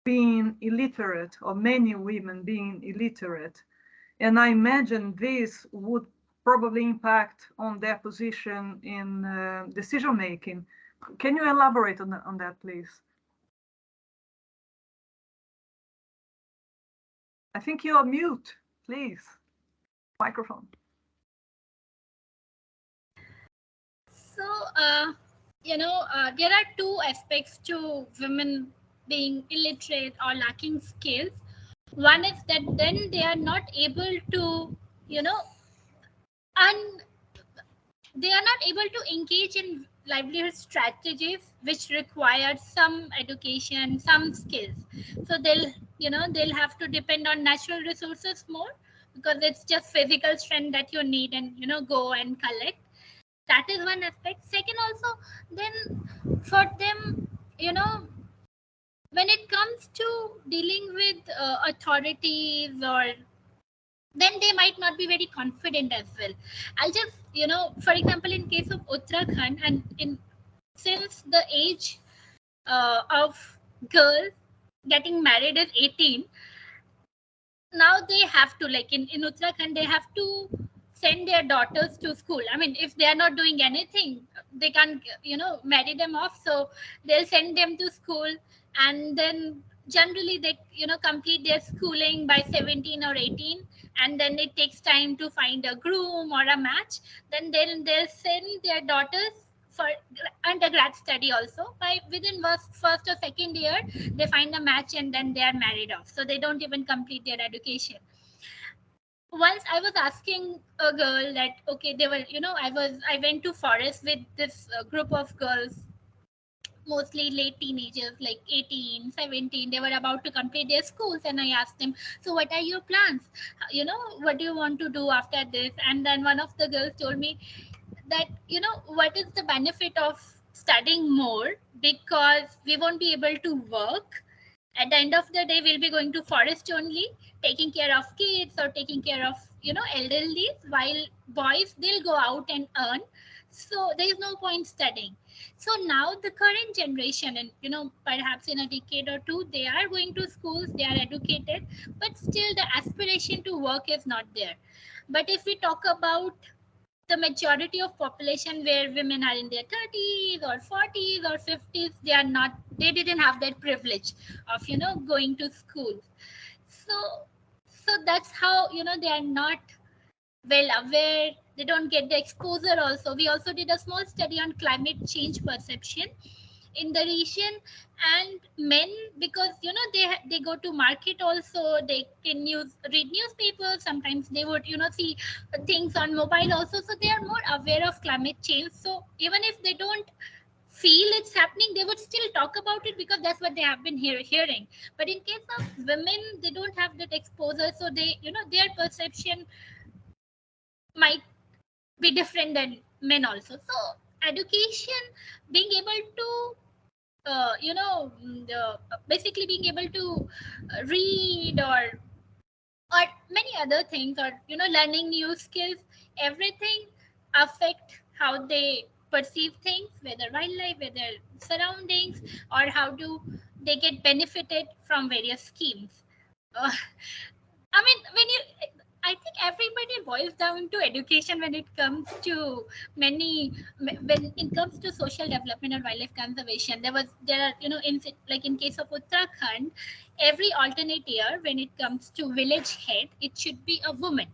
being illiterate, or many women being illiterate. And I imagine this would probably impact on their position in decision making. Can you elaborate on that, please? I think you are mute, please. Microphone. So, there are two aspects to women being illiterate or lacking skills. One is that then they are not able to, and they are not able to engage in livelihood strategies which require some education, some skills. So they'll have to depend on natural resources more, because it's just physical strength that you need and go and collect. That is one aspect. Second, also, then for them, when it comes to dealing with authorities, or then they might not be very confident as well. I'll just, for example, in case of Uttarakhand, and since the age of girls getting married is 18, now they have to, like in Uttarakhand, they have to send their daughters to school. I mean, if they are not doing anything, they can't, marry them off. So they'll send them to school, and then generally they, complete their schooling by 17 or 18, and then it takes time to find a groom or a match. Then they'll send their daughters for undergrad study also. By within first or second year, they find a match, and then they are married off. So they don't even complete their education. Once I was asking a girl that, okay, they were, I went to forest with this group of girls, mostly late teenagers, like 18, 17. They were about to complete their schools, and I asked them, so what are your plans? What do you want to do after this? And then one of the girls told me that, what is the benefit of studying more, because we won't be able to work. At the end of the day, we'll be going to forest only, taking care of kids or taking care of elderly, while boys, they'll go out and earn. So there is no point studying. So now the current generation, and perhaps in a decade or two, they are going to schools, they are educated, but still the aspiration to work is not there. But if we talk about the majority of population, where women are in their 30s or 40s or 50s, they didn't have that privilege of going to school. So that's how they are not well aware. They don't get the exposure. Also, we also did a small study on climate change perception in the region. And men, because they go to market also, they can read newspapers, sometimes they would see things on mobile also, so they are more aware of climate change. So even if they don't feel it's happening, they would still talk about it, because that's what they have been hearing. But in case of women, they don't have that exposure, so they their perception might be different than men also. So education, being able to basically being able to read, or many other things, or learning new skills, everything affect how they perceive things, whether wildlife, whether surroundings, or how do they get benefited from various schemes. uh, I mean, I think everybody boils down to education when it comes to when it comes to social development and wildlife conservation. There are, like in case of Uttarakhand, every alternate year, when it comes to village head, it should be a woman.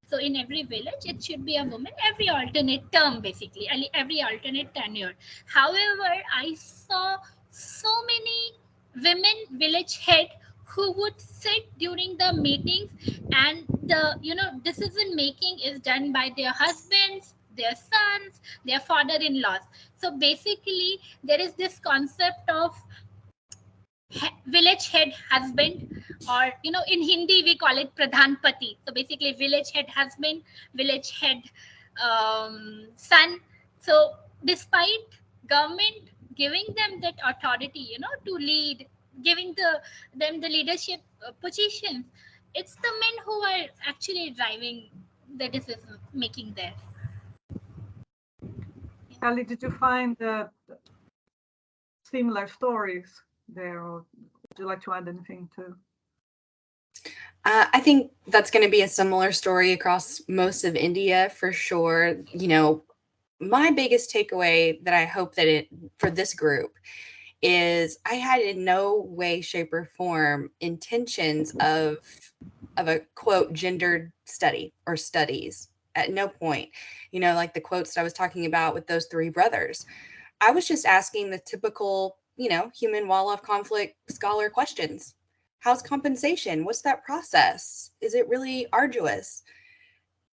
So in every village, it should be a woman, every alternate term, basically, every alternate tenure. However, I saw so many women village head who would sit during the meetings, and the decision making is done by their husbands, their sons, their father-in-laws. So basically, there is this concept of village head husband, or in Hindi we call it pradhan pati. So basically, village head husband, village head son. So despite government giving them that authority, to lead, giving them the leadership positions, it's the men who are actually driving the decision making there. Kelly, did you find similar stories there, or would you like to add anything too? I think that's going to be a similar story across most of India for sure. You know, my biggest takeaway that I hope that for this group is I had in no way, shape, or form intentions of a quote gendered study or studies. At no point, you know, like the quotes that I was talking about with those three brothers. I was just asking the typical, you know, human wildlife conflict scholar questions. How's compensation? What's that process? Is it really arduous?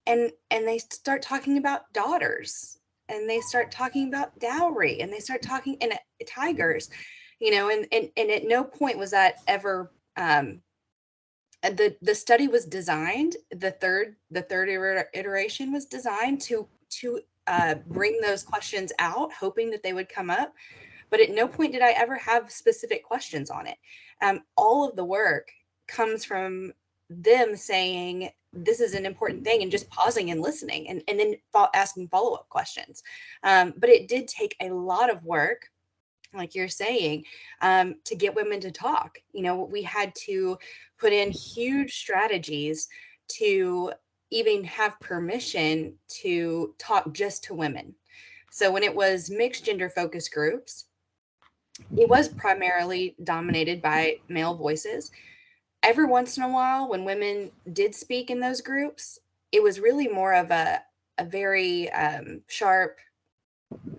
And they start talking about daughters, and they start talking about dowry, and they start talking and tigers, you know, and at no point was that ever the study was designed, the third iteration was designed to bring those questions out, hoping that they would come up. But at no point did I ever have specific questions on it. All of the work comes from them saying, this is an important thing, and just pausing and listening, and then asking follow-up questions. But it did take a lot of work, like you're saying, to get women to talk. You know, we had to put in huge strategies to even have permission to talk just to women. So when it was mixed gender focus groups, it was primarily dominated by male voices. Every once in a while, when women did speak in those groups, it was really more of a very sharp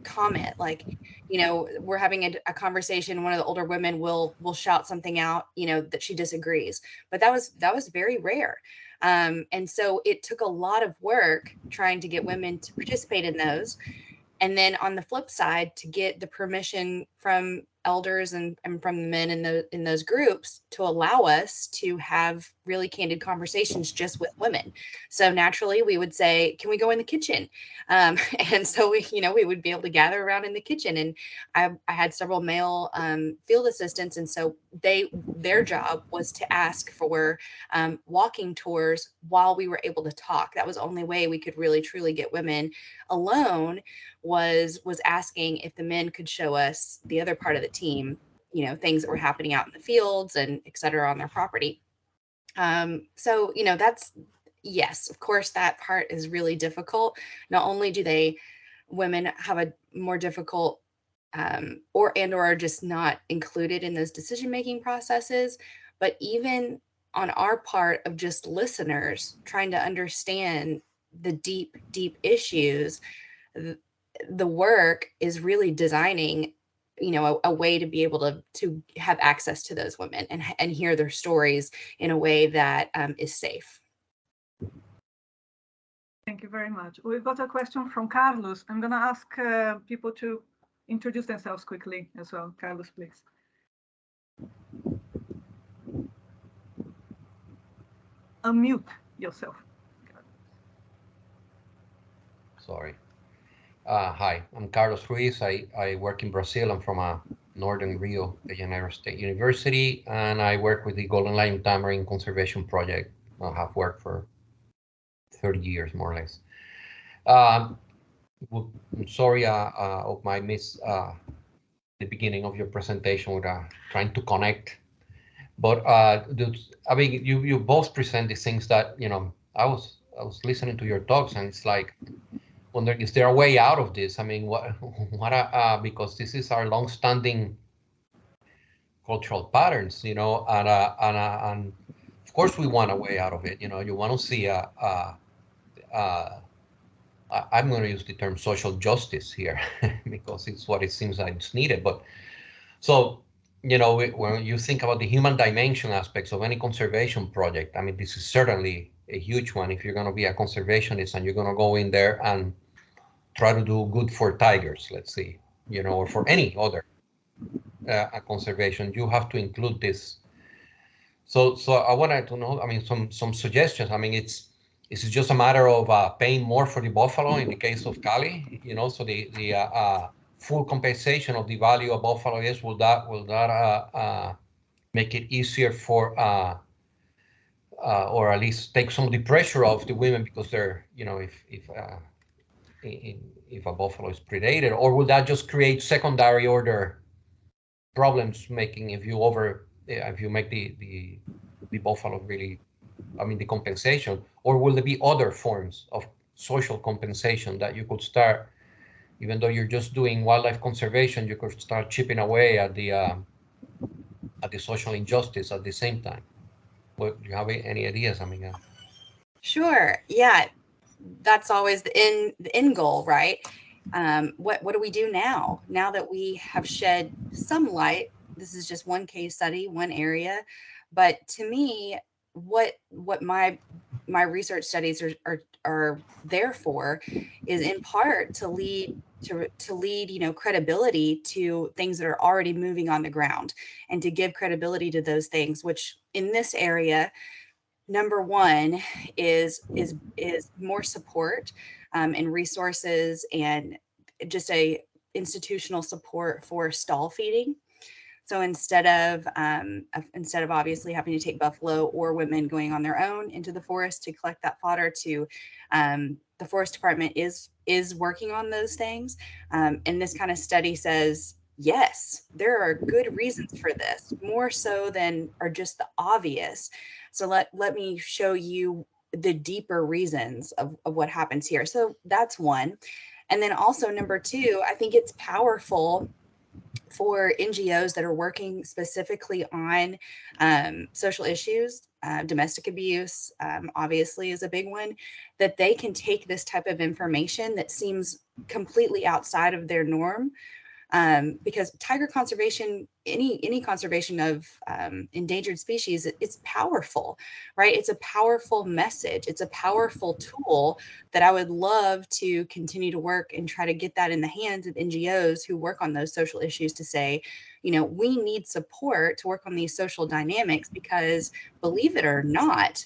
comment, like, you know, we're having a conversation, one of the older women will shout something out, you know, that she disagrees, but that was very rare. And so it took a lot of work trying to get women to participate in those, and then on the flip side, to get the permission from elders and from the men in those groups to allow us to have really candid conversations just with women. So naturally we would say, can we go in the kitchen? And so we would be able to gather around in the kitchen, and I had several male field assistants, and so their job was to ask for walking tours while we were able to talk. That was the only way we could really truly get women alone, was asking if the men could show us the other part of the team, you know, things that were happening out in the fields and et cetera on their property. So, you know, that's, yes, of course, that part is really difficult. Not only do women have a more difficult or are just not included in those decision-making processes, but even on our part of just listeners trying to understand the deep issues, the work is really designing, you know, a way to be able to have access to those women and hear their stories in a way that is safe. Thank you very much. We've got a question from Carlos. I'm going to ask people to introduce themselves quickly as well. Carlos, please. Unmute yourself. Sorry. Hi, I'm Carlos Ruiz. I work in Brazil. I'm from northern Rio de Janeiro State University, and I work with the Golden Lion Tamarin Conservation Project. I have worked for 30 years, more or less. I'm sorry, I missed the beginning of your presentation with trying to connect. But I mean, you both present these things that, you know, I was listening to your talks, and it's like, wondering, is there a way out of this? I mean, because this is our long-standing cultural patterns, you know, and of course we want a way out of it. You know, you want to see I'm going to use the term social justice here because it's what it seems like it's needed. But so, you know, when you think about the human dimension aspects of any conservation project, I mean, this is certainly a huge one. If you're going to be a conservationist and you're going to go in there and try to do good for tigers, let's say, you know, or for any other conservation, you have to include this. So I wanted to know, I mean, some suggestions. I mean, is it just a matter of paying more for the buffalo in the case of Cali, you know, so the full compensation of the value of buffalo is, will that make it easier for or at least take some of the pressure off the women, because they're, you know, if if a buffalo is predated, or will that just create secondary order problems making if you make the buffalo really, I mean, the compensation, or will there be other forms of social compensation that you could start, even though you're just doing wildlife conservation, you could start chipping away at the social injustice at the same time? Do you have any ideas, Amiga? Sure. Yeah, that's always the end goal, right? What do we do now? Now that we have shed some light, this is just one case study, one area, but to me, what my research studies are there for is in part to lead credibility to things that are already moving on the ground, and to give credibility to those things, which in this area, number one is more support and resources, and just a institutional support for stall feeding. So instead of obviously having to take buffalo or women going on their own into the forest to collect that fodder, to the forest department is working on those things. And this kind of study says, yes, there are good reasons for this, more so than are just the obvious. So let me show you the deeper reasons of what happens here. So that's one. And then also number two, I think it's powerful for NGOs that are working specifically on social issues. Domestic abuse obviously is a big one, that they can take this type of information that seems completely outside of their norm, because tiger conservation, any conservation of endangered species, it's powerful, right? It's a powerful message. It's a powerful tool that I would love to continue to work and try to get that in the hands of NGOs who work on those social issues, to say, we need support to work on these social dynamics, because believe it or not,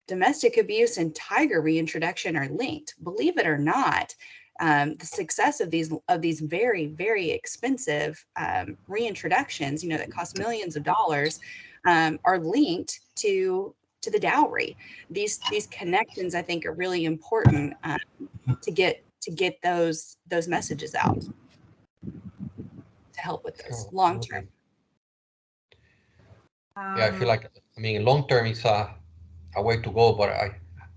domestic abuse and tiger reintroduction are linked. Believe it or not, the success of these very, very expensive reintroductions, that cost millions of dollars, are linked to the dowry. These connections, I think, are really important to get those messages out, to help with this long term. Yeah, I feel like, long term is a way to go, but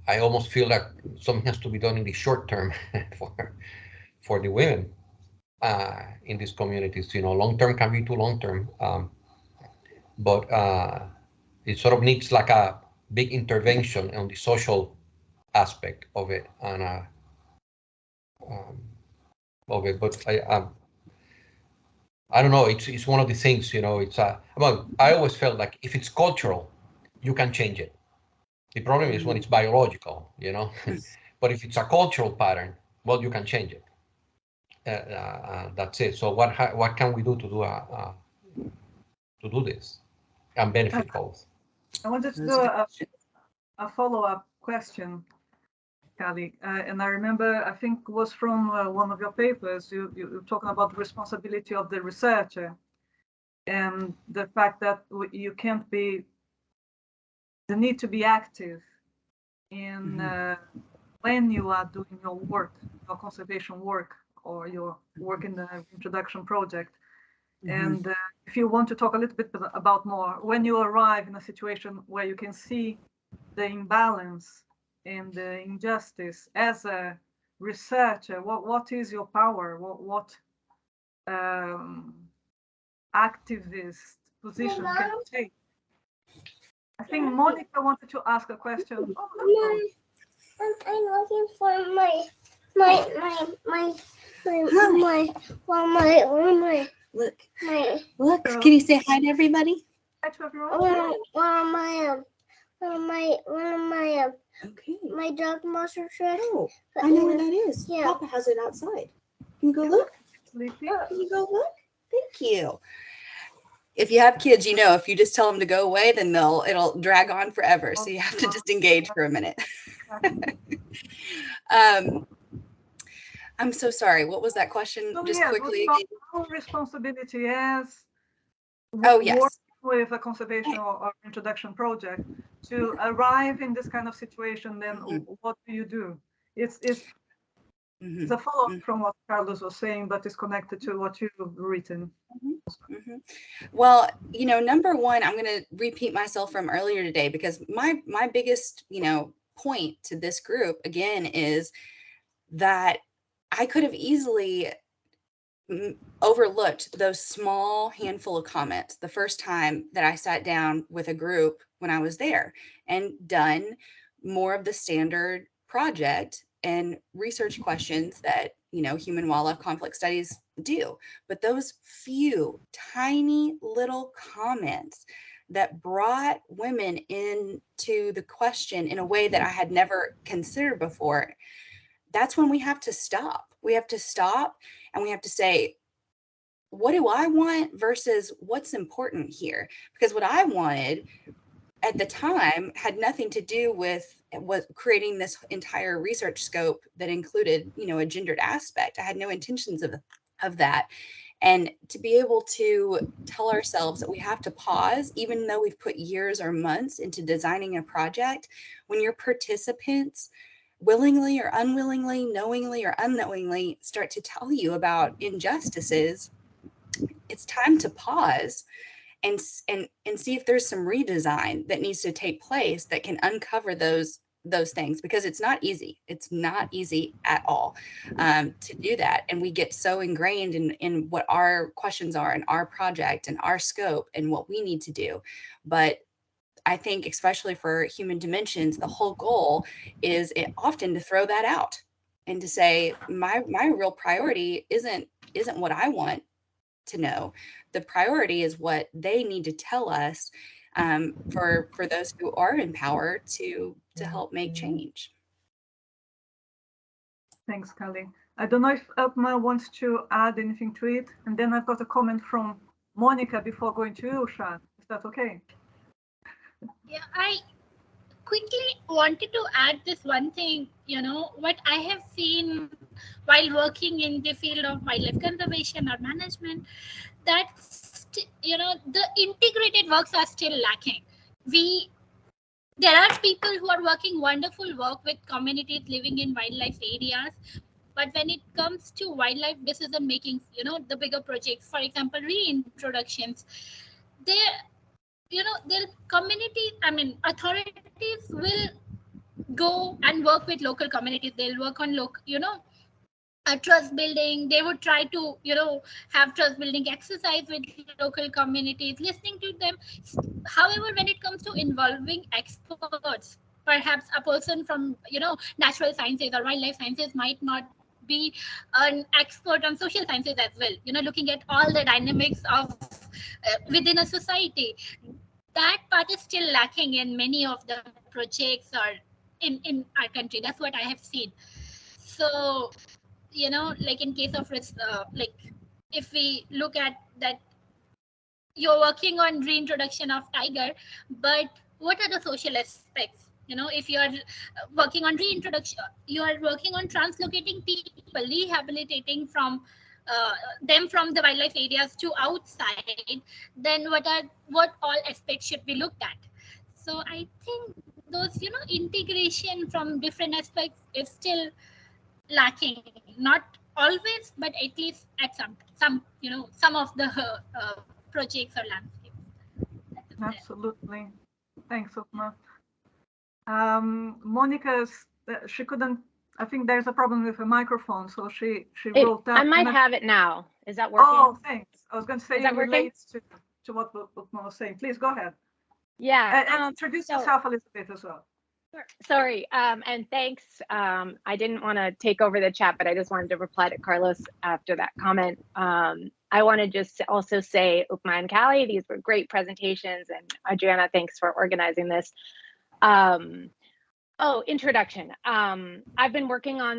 I almost feel like something has to be done in the short term for the women in these communities. Long term can be too long term, but it sort of needs like a big intervention on the social aspect of it, and But I don't know. It's one of the things. It's I always felt like if it's cultural, you can change it. The problem is when it's biological, But if it's a cultural pattern, well, you can change it. That's it. So what can we do to do this and benefit both? I wanted to do a follow-up question, Callie, and I remember, I think it was from one of your papers, you're talking about the responsibility of the researcher, and the fact that you can't be, the need to be active in when you are doing your work, your conservation work, or your work in the introduction project. And if you want to talk a little bit about more, when you arrive in a situation where you can see the imbalance and the injustice as a researcher, what is your power? What activist position can you take? I think Monica wanted to ask a question. I'm looking for my Look, can you say hi to everybody? Hi to everyone. Okay. My dog monster truck. Oh, I know where that is. Yeah. Papa has it outside. Can you go look? Sleepy. Can you go look? Thank you. If you have kids, if you just tell them to go away, then it'll drag on forever. So you have to just engage for a minute. I'm so sorry. What was that question? So Just yeah, quickly. our responsibility as Yes. with a conservation or introduction project to arrive in this kind of situation, then what do you do? It's It's a follow-up from what Carlos was saying, but it's connected to what you've written. Well, number one, I'm going to repeat myself from earlier today, because my biggest, point to this group again is that I could have easily overlooked those small handful of comments the first time that I sat down with a group when I was there, and done more of the standard project and research questions that human wildlife conflict studies do. But those few tiny little comments that brought women into the question in a way that I had never considered before, that's when we have to stop. We have to stop and we have to say, what do I want versus what's important here? Because what I wanted at the time had nothing to do with creating this entire research scope that included, a gendered aspect. I had no intentions of that. And to be able to tell ourselves that we have to pause, even though we've put years or months into designing a project, when your participants willingly or unwillingly, knowingly or unknowingly start to tell you about injustices, it's time to pause and see if there's some redesign that needs to take place that can uncover those things, because it's not easy. It's not easy at all to do that. And we get so ingrained in what our questions are and our project and our scope and what we need to do. But I think especially for human dimensions, the whole goal is often to throw that out and to say, my real priority isn't what I want to know. The priority is what they need to tell us for those who are in power to help make change. Thanks, Kelly. I don't know if Upma wants to add anything to it. And then I've got a comment from Monica before going to you, Shad. Is that okay? Yeah, I quickly wanted to add this one thing, what I have seen while working in the field of wildlife conservation or management, that, the integrated works are still lacking. There are people who are working wonderful work with communities living in wildlife areas, but when it comes to wildlife decision making, the bigger projects, for example, reintroductions, their community, authorities will go and work with local communities. They'll work on trust building. They would try to, have trust building exercise with local communities, listening to them. However, when it comes to involving experts, perhaps a person from, natural sciences or wildlife sciences might not be an expert on social sciences as well, looking at all the dynamics of within a society. That part is still lacking in many of the projects or in our country. That's what I have seen. So, like in case of if we look at that, you're working on reintroduction of tiger, but what are the social aspects? If you are working on reintroduction, you are working on translocating people, rehabilitating from them from the wildlife areas to outside, then what all aspects should be looked at? So I think those integration from different aspects is still lacking, not always, but at least at some of the projects or landscapes. Absolutely. Thanks, Upma. Monica's, she couldn't, I think there's a problem with her microphone, so she wrote down. I might have it now. Is that working? Oh, thanks. I was going to say it working? relates to what Upma was saying. Please go ahead. Yeah. And introduce yourself a little bit as well. Sorry, and thanks. I didn't want to take over the chat, but I just wanted to reply to Carlos after that comment. I want to just also say, Upma and Callie, these were great presentations, and Adriana, thanks for organizing this. Introduction. I've been working on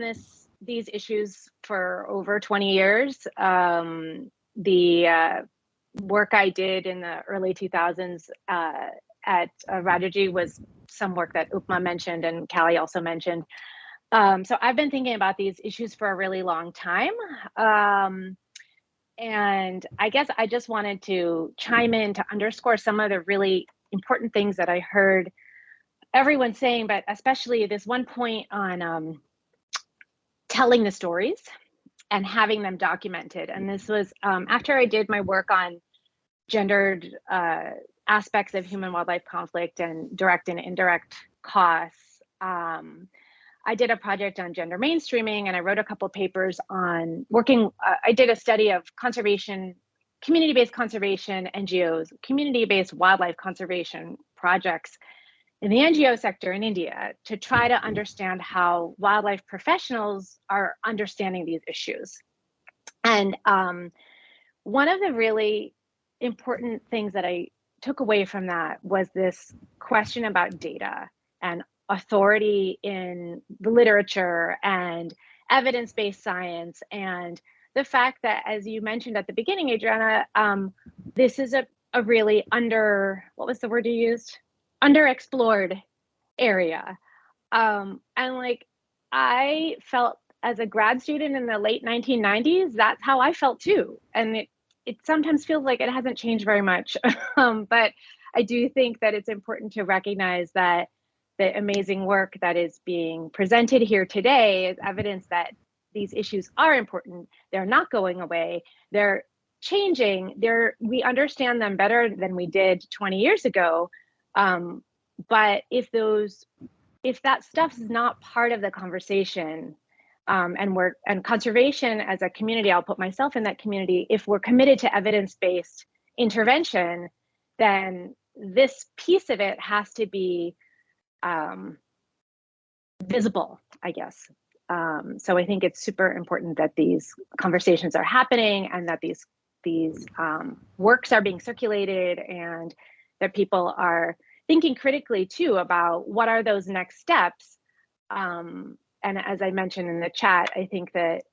these issues for over 20 years. The work I did in the early 2000s at HWIWG was some work that Upma mentioned and Callie also mentioned. So I've been thinking about these issues for a really long time. And I guess I just wanted to chime in to underscore some of the really important things that I heard everyone saying, but especially this one point on telling the stories and having them documented. And this was after I did my work on gendered aspects of human wildlife conflict and direct and indirect costs. I did a project on gender mainstreaming, and I wrote a couple papers on working. I did a study of conservation, community-based conservation NGOs, community-based wildlife conservation projects in the NGO sector in India to try to understand how wildlife professionals are understanding these issues. And one of the really important things that I took away from that was this question about data and authority in the literature and evidence-based science, and the fact that, as you mentioned at the beginning, Adriana, this is a really what was the word you used? Underexplored area. And like, I felt as a grad student in the late 1990s, that's how I felt too. And it sometimes feels like it hasn't changed very much. But I do think that it's important to recognize that the amazing work that is being presented here today is evidence that these issues are important. They're not going away. They're changing. We understand them better than we did 20 years ago. But if that stuff is not part of the conversation, and conservation as a community, I'll put myself in that community, if we're committed to evidence-based intervention, then this piece of it has to be visible, I guess. So I think it's super important that these conversations are happening and that these works are being circulated, and that people are thinking critically too about what are those next steps. And as I mentioned in the chat, I think that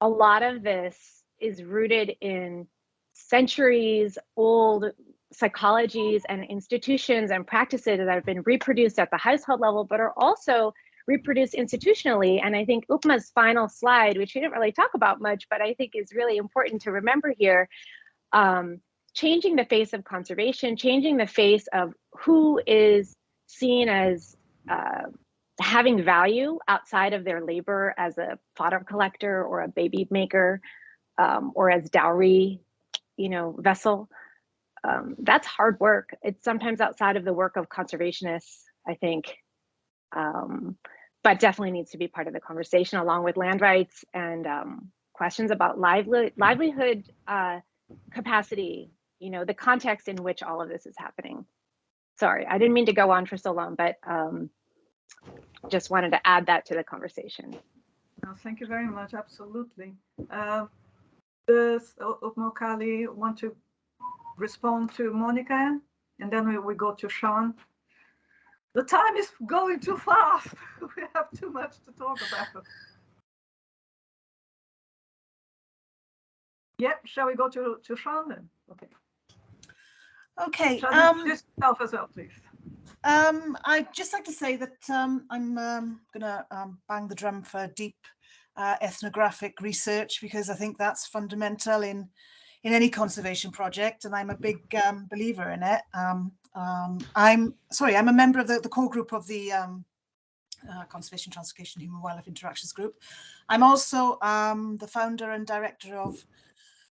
a lot of this is rooted in centuries old psychologies and institutions and practices that have been reproduced at the household level, but are also reproduced institutionally. And I think Upma's final slide, which we didn't really talk about much, but I think is really important to remember here, changing the face of conservation, changing the face of who is seen as having value outside of their labor as a fodder collector or a baby maker, or as dowry, vessel. That's hard work. It's sometimes outside of the work of conservationists, I think, but definitely needs to be part of the conversation, along with land rights and questions about livelihood capacity, the context in which all of this is happening. Sorry, I didn't mean to go on for so long, but just wanted to add that to the conversation. No, thank you very much. Absolutely. Does Upma Kali want to respond to Monica? And then we go to Sean. The time is going too fast. We have too much to talk about. Yep, shall we go to Sean then? Okay. Okay. Just yourself as well, please. I'd just like to say that I'm gonna bang the drum for deep ethnographic research, because I think that's fundamental in any conservation project, and I'm a big believer in it. I'm a member of the core group of the Conservation, Translocation, Human Wildlife Interactions group. I'm also the founder and director of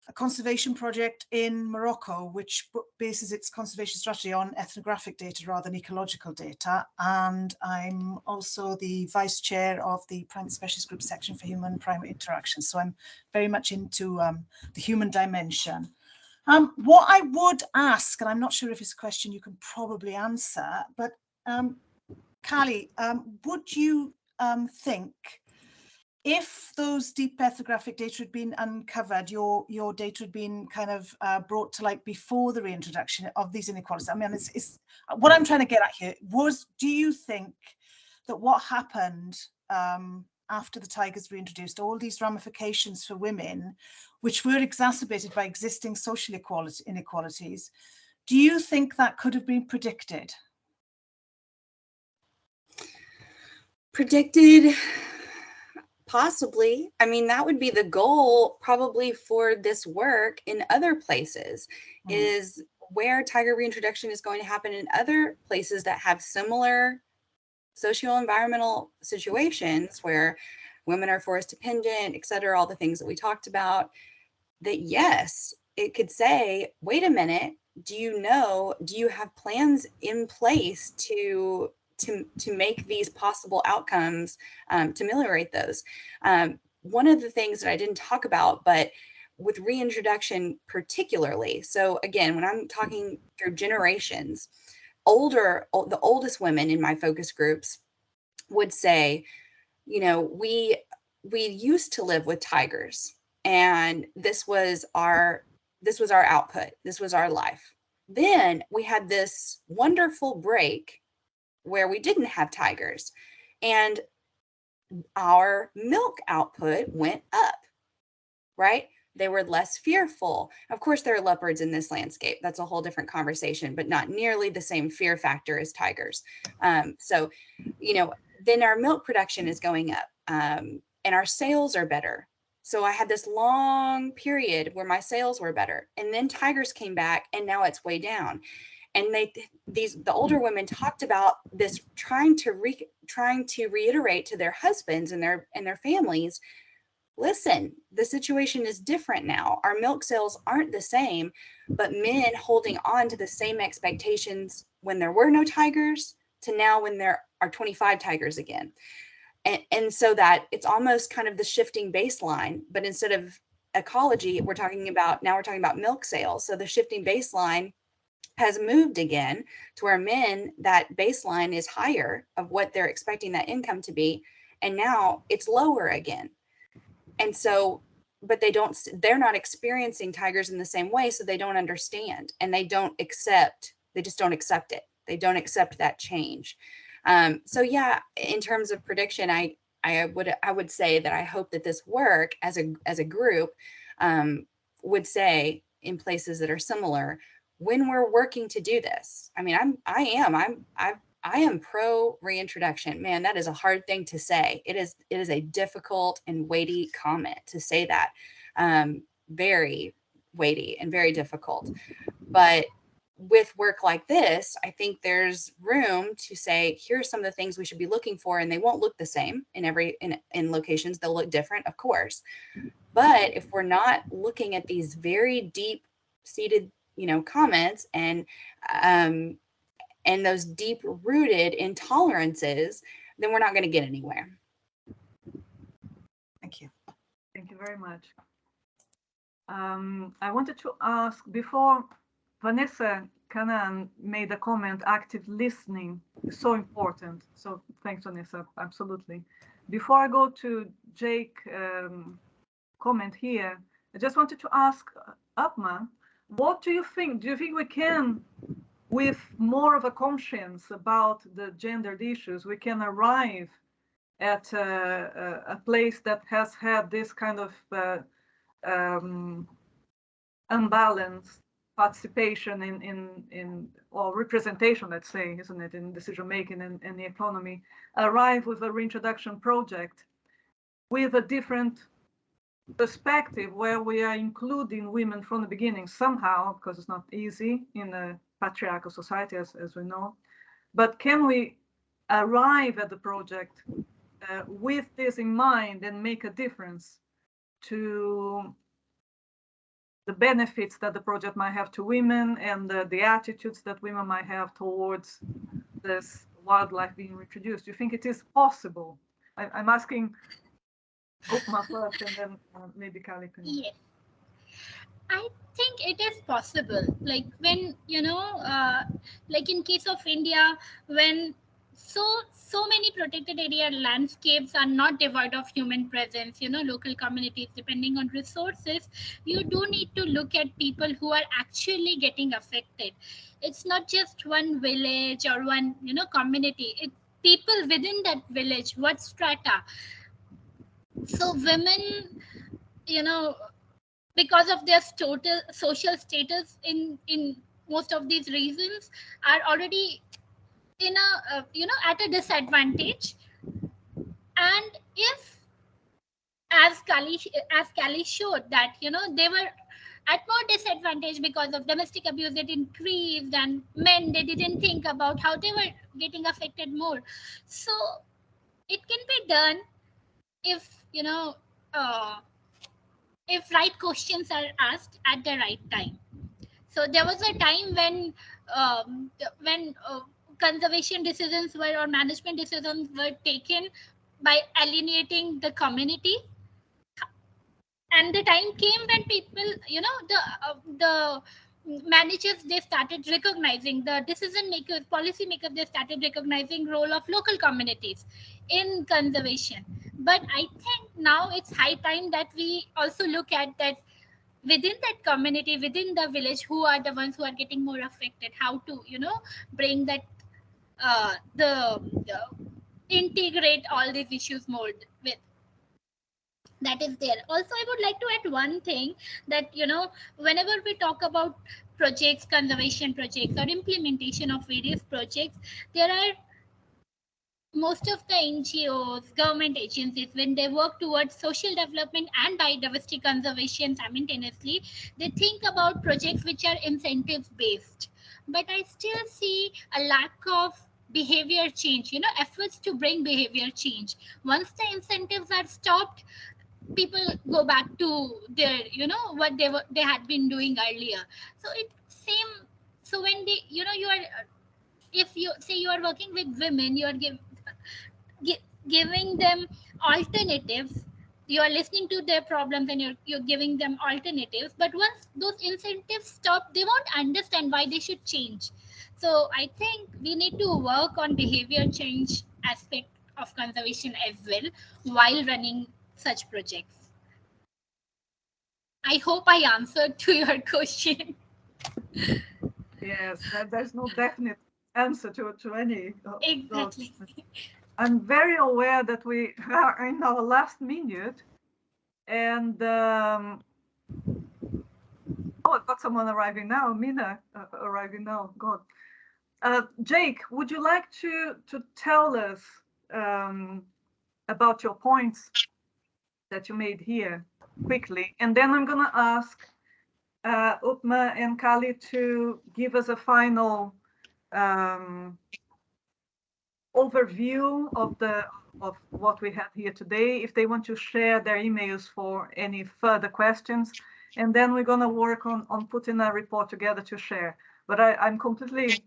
a conservation project in Morocco, which bases its conservation strategy on ethnographic data rather than ecological data. And I'm also the vice chair of the Primate Specialist Group section for human primate interactions. So I'm very much into the human dimension. What I would ask, and I'm not sure if it's a question you can probably answer, but Kali, would you think, if those deep ethnographic data had been uncovered, your data had been kind of brought to light before the reintroduction of these inequalities? I mean, it's what I'm trying to get at here was, do you think that what happened after the tigers were introduced, all these ramifications for women, which were exacerbated by existing social inequalities, do you think that could have been predicted? Predicted? Possibly. I mean, that would be the goal probably for this work in other places, is where tiger reintroduction is going to happen in other places that have similar socio-environmental situations where women are forest dependent, et cetera, all the things that we talked about, that yes, it could say, wait a minute, do you have plans in place to make these possible outcomes, to ameliorate those? One of the things that I didn't talk about, but with reintroduction particularly, so again, when I'm talking through generations, the oldest women in my focus groups would say, you know, we used to live with tigers, and this was our output, this was our life. Then we had this wonderful break where we didn't have tigers, and our milk output went up, right? They were less fearful. Of course, there are leopards in this landscape. That's a whole different conversation, but not nearly the same fear factor as tigers. So, you know, then our milk production is going up, and our sales are better. So I had this long period where my sales were better, and then tigers came back, and now it's way down. And the older women talked about this, trying to reiterate to their husbands and their families, listen, the situation is different now. Our milk sales aren't the same, but men holding on to the same expectations when there were no tigers to now when there are 25 tigers again. And so that it's almost kind of the shifting baseline, but instead of ecology, we're talking about milk sales. So the shifting baseline has moved again to where men, that baseline is higher of what they're expecting that income to be. And now it's lower again. And so, but they're not experiencing tigers in the same way. So they don't understand, and they just don't accept it. They don't accept that change. So yeah, in terms of prediction, I would say that I hope that this work as a group would say in places that are similar, when we're working to do this. I mean, I am pro reintroduction. Man, that is a hard thing to say. It is a difficult and weighty comment to say that. Very weighty and very difficult. But with work like this, I think there's room to say, here's some of the things we should be looking for, and they won't look the same in locations. They'll look different, of course. But if we're not looking at these very deep-seated, comments and those deep-rooted intolerances, then we're not going to get anywhere. Thank you. Thank you very much. I wanted to ask, before Vanessa Canan made a comment, active listening is so important. So thanks, Vanessa, absolutely. Before I go to Jake comment here, I just wanted to ask Upma, what do you think? Do you think we can, with more of a conscience about the gendered issues, we can arrive at a place that has had this kind of unbalanced participation in or representation, let's say, isn't it, in decision making and the economy, arrive with a reintroduction project with a different perspective where we are including women from the beginning somehow, because it's not easy in a patriarchal society, as we know. But can we arrive at the project with this in mind and make a difference to the benefits that the project might have to women and the attitudes that women might have towards this wildlife being reintroduced? Do you think it is possible? I'm asking Upma first, and then maybe Kali can. Yes, I think it is possible. Like when, like in case of India, when so many protected area landscapes are not devoid of human presence, local communities depending on resources, you do need to look at people who are actually getting affected. It's not just one village or one, community. It's people within that village, what strata. So women, because of their social status in most of these regions, are already in a at a disadvantage. And if, as Kali showed, that they were at more disadvantage because of domestic abuse that increased, and men, they didn't think about how they were getting affected more. So it can be done if if right questions are asked at the right time. So there was a time when conservation decisions were or management decisions were taken by alienating the community, and the time came when people, the managers, they started recognizing, the decision makers, policy makers, they started recognizing role of local communities in conservation. But I think now it's high time that we also look at that within that community, within the village, who are the ones who are getting more affected, how to bring that the integrate all these issues more with that is there. Also, I would like to add one thing, that whenever we talk about projects, conservation projects, or implementation of various projects, there are most of the NGOs, government agencies, when they work towards social development and biodiversity conservation simultaneously, they think about projects which are incentives based. But I still see a lack of behavior change, efforts to bring behavior change. Once the incentives are stopped, people go back to their, what they had been doing earlier. So it same. So when they, you are, if you say you are working with women, you are giving them alternatives, you are listening to their problems, and you're giving them alternatives. But once those incentives stop, they won't understand why they should change. So I think we need to work on behavior change aspect of conservation as well while running such projects. I hope I answered to your question. Yes, there's no definite answer to any. Exactly. I'm very aware that we are in our last minute, and oh, I've got someone arriving now. Mina arriving now. God, Jake, would you like to tell us about your points that you made here quickly, and then I'm going to ask Upma and Kali to give us a final overview of what we had here today, if they want to share their emails for any further questions, and then we're going to work on putting a report together to share. But I'm completely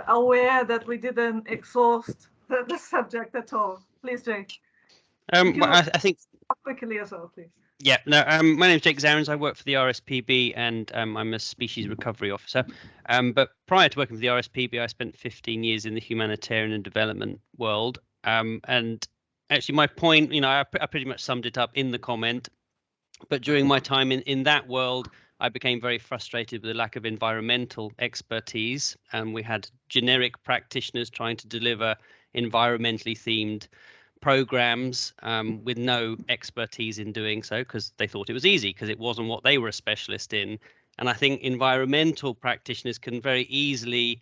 aware that we didn't exhaust the subject at all. Please, Jake. Well, I think quickly as well, please. Yeah, no, my name is Jake Zarens. I work for the RSPB, and I'm a species recovery officer. But prior to working for the RSPB, I spent 15 years in the humanitarian and development world. And actually, my point, I pretty much summed it up in the comment. But during my time in that world, I became very frustrated with the lack of environmental expertise. And we had generic practitioners trying to deliver environmentally themed programs with no expertise in doing so, because they thought it was easy, because it wasn't what they were a specialist in. And I think environmental practitioners can very easily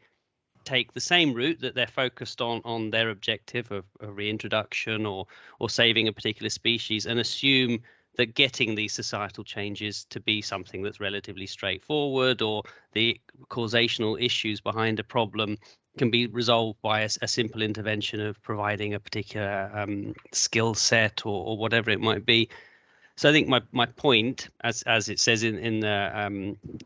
take the same route, that they're focused on their objective of a reintroduction or saving a particular species, and assume that getting these societal changes to be something that's relatively straightforward, or the causational issues behind a problem can be resolved by a simple intervention of providing a particular skill set or whatever it might be. So I think my point, as it says in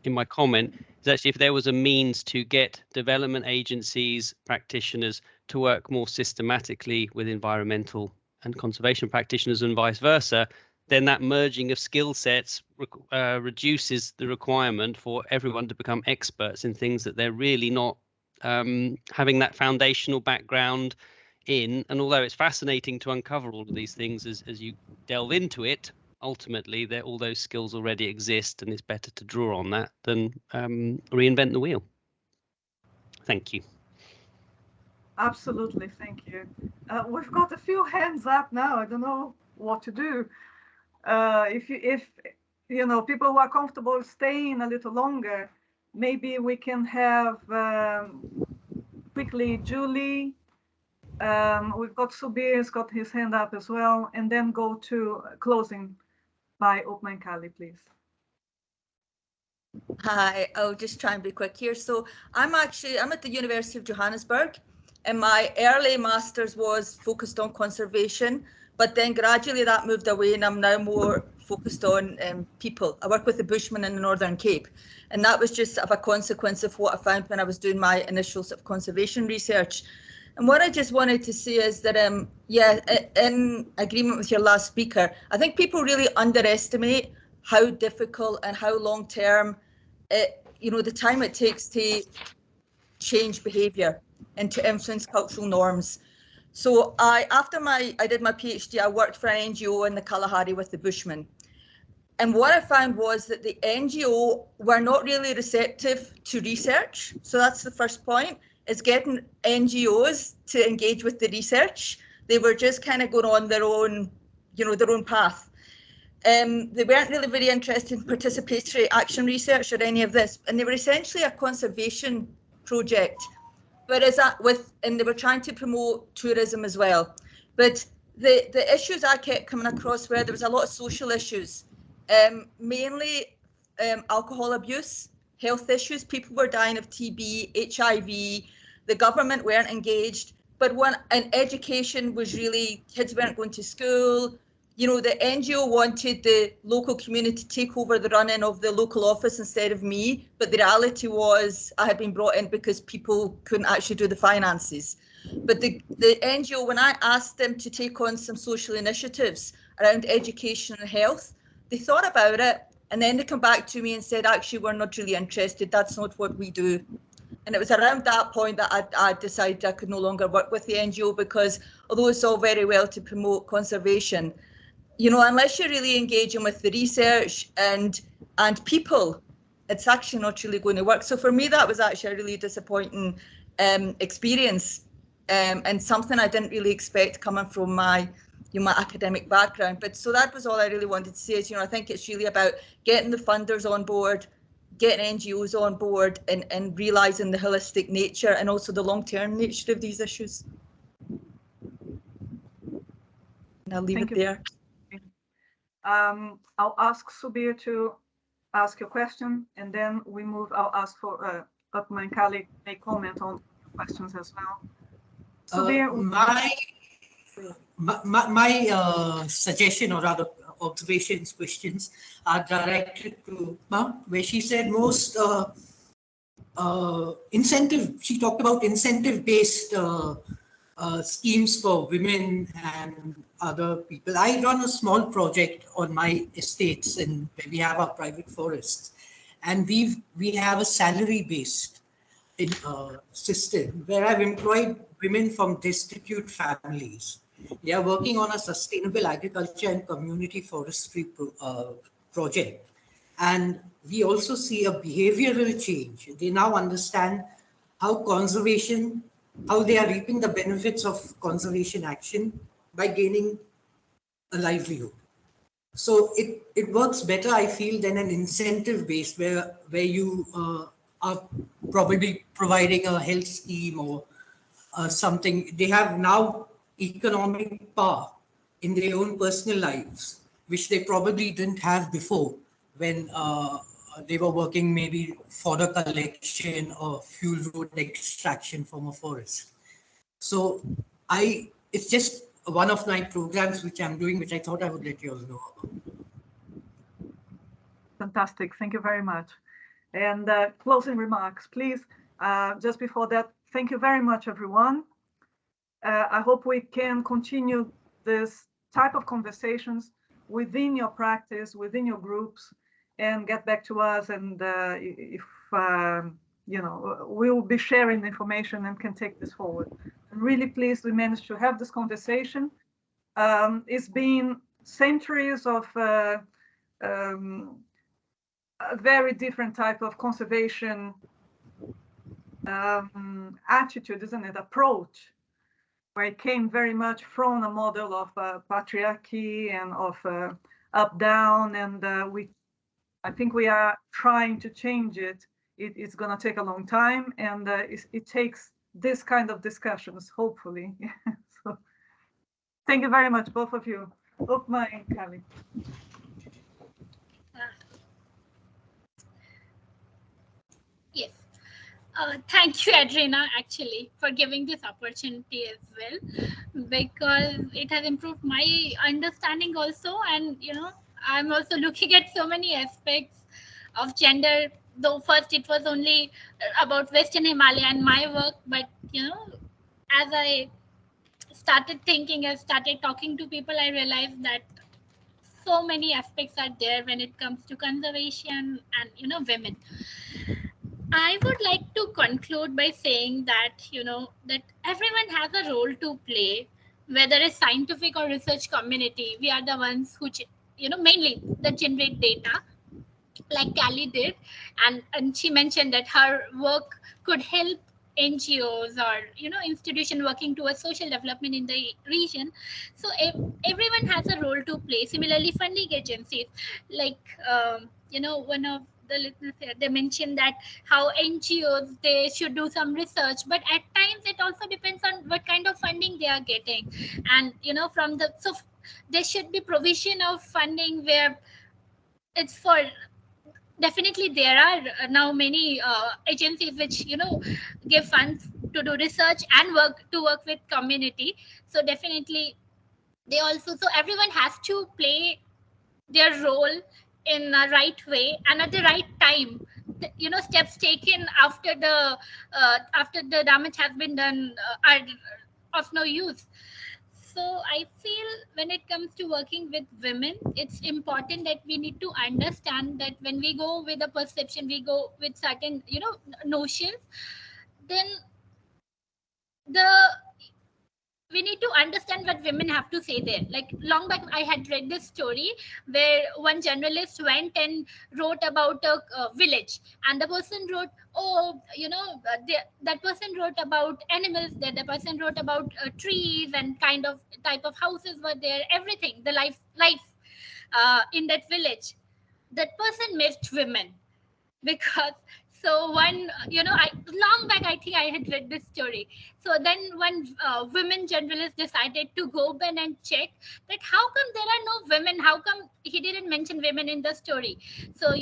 my comment, is actually if there was a means to get development agencies, practitioners to work more systematically with environmental and conservation practitioners and vice versa, then that merging of skill sets reduces the requirement for everyone to become experts in things that they're really not having that foundational background in. And although it's fascinating to uncover all of these things as you delve into it, ultimately all those skills already exist, and it's better to draw on that than reinvent the wheel. Thank you. Absolutely, thank you. We've got a few hands up now. I don't know what to do. If people who are comfortable staying a little longer, maybe we can have quickly Julie. We've got Subir's got his hand up as well, and then go to closing by Upma and Kali, please. Hi, I'll just try and be quick here. So I'm at the University of Johannesburg, and my early master's was focused on conservation, But then gradually that moved away, and I'm now more focused on people. I work with the Bushmen in the Northern Cape, and that was just sort of a consequence of what I found when I was doing my initial sort of conservation research. And what I just wanted to say is that, yeah, in agreement with your last speaker, I think people really underestimate how difficult and how long term, the time it takes to change behaviour and to influence cultural norms. So after I did my PhD, I worked for an NGO in the Kalahari with the Bushmen. And what I found was that the NGO were not really receptive to research. So that's the first point, is getting NGOs to engage with the research. They were just kind of going on their own, their own path. They weren't really very interested in participatory action research or any of this. And they were essentially a conservation project. Whereas and they were trying to promote tourism as well. But the issues I kept coming across were there was a lot of social issues, mainly alcohol abuse, health issues. People were dying of TB, HIV. The government weren't engaged. But and education was really, kids weren't going to school. The NGO wanted the local community to take over the running of the local office instead of me. But the reality was I had been brought in because people couldn't actually do the finances. But the NGO, when I asked them to take on some social initiatives around education and health, they thought about it. And then they come back to me and said, actually, we're not really interested. That's not what we do. And it was around that point that I decided I could no longer work with the NGO, because although it's all very well to promote conservation, unless you're really engaging with the research and people, it's actually not really going to work. So for me, that was actually a really disappointing experience, and something I didn't really expect coming from my academic background. But so that was all I really wanted to say is, I think it's really about getting the funders on board, getting NGOs on board, and realising the holistic nature and also the long-term nature of these issues. And I'll leave it there. I'll ask Subir to ask your question, and then I'll ask for Upma and Kali may comment on questions as well. Subir, my suggestion, or rather observations, questions are directed to Upma, where she said most she talked about incentive-based schemes for women and other people. I run a small project on my estates, and we have our private forests, and we have a salary-based system where I've employed women from destitute families. They are working on a sustainable agriculture and community forestry project. And we also see a behavioral change. They now understand how they are reaping the benefits of conservation action by gaining a livelihood. So it works better, I feel, than an incentive-based where you are probably providing a health scheme or something. They have now economic power in their own personal lives, which they probably didn't have before when they were working maybe fodder collection or fuel road extraction from a forest. So it's just one of my programs which I'm doing, which I thought I would let you all know about. Fantastic, thank you very much. And closing remarks, please. Just before that, thank you very much, everyone. I hope we can continue this type of conversations within your practice, within your groups, and get back to us. And if we will be sharing the information and can take this forward. I'm really pleased we managed to have this conversation. It's been centuries of a very different type of conservation attitude, isn't it? Approach, where it came very much from a model of patriarchy and of up-down, and I think we are trying to change it. It's going to take a long time, and it takes this kind of discussions, hopefully. So, thank you very much, both of you, Upma and Kali. Yes. Thank you, Adrina, actually, for giving this opportunity as well, because it has improved my understanding also. And, I'm also looking at so many aspects of gender, though first it was only about Western Himalaya and my work. But, as I started thinking, I started talking to people, I realized that so many aspects are there when it comes to conservation and, women. I would like to conclude by saying that, that everyone has a role to play, whether it's scientific or research community. We are the ones who, mainly that generate data, like Callie did. And she mentioned that her work could help NGOs or, institution working towards social development in the region. So everyone has a role to play. Similarly, funding agencies, like, one of the listeners here, they mentioned that how NGOs, they should do some research, but at times it also depends on what kind of funding they are getting. And, so there should be provision of funding where it's for, definitely there are now many agencies which give funds to do research and work with community. So definitely they also, so everyone has to play their role in a right way and at the right time. Steps taken after the damage has been done are of no use. So I feel when it comes to working with women, it's important that we need to understand that when we go with a perception, we go with certain, notions, then the we need to understand what women have to say there. Like long back, I had read this story where one journalist went and wrote about a village, and the person wrote, oh, that person wrote about animals there. The person wrote about trees and kind of type of houses were there. Everything, the life in that village. That person missed women because so one I long back I think I had read this story. So then one women journalist decided to go back and check that how come there are no women, how come he didn't mention women in the story. So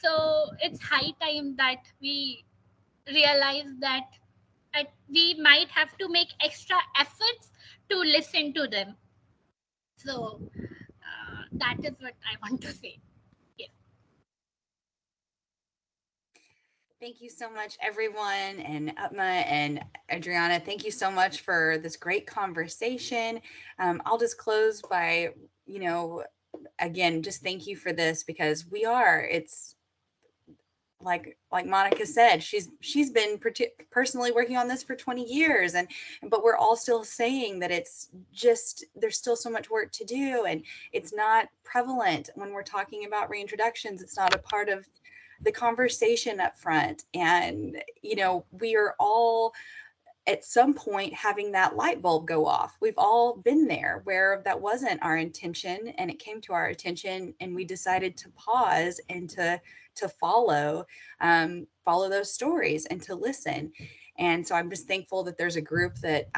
so it's high time that we realize that we might have to make extra efforts to listen to them. So that is what I want to say. Thank you so much, everyone, and Upma and Adriana. Thank you so much for this great conversation. I'll just close by, again, just thank you for this, because it's like Monica said, she's been personally working on this for 20 years, but we're all still saying that it's just, there's still so much work to do, and it's not prevalent when we're talking about reintroductions. It's not a part of the conversation up front. And, we are all at some point having that light bulb go off. We've all been there where that wasn't our intention, and it came to our attention, and we decided to pause and to follow those stories and to listen. And so I'm just thankful that there's a group that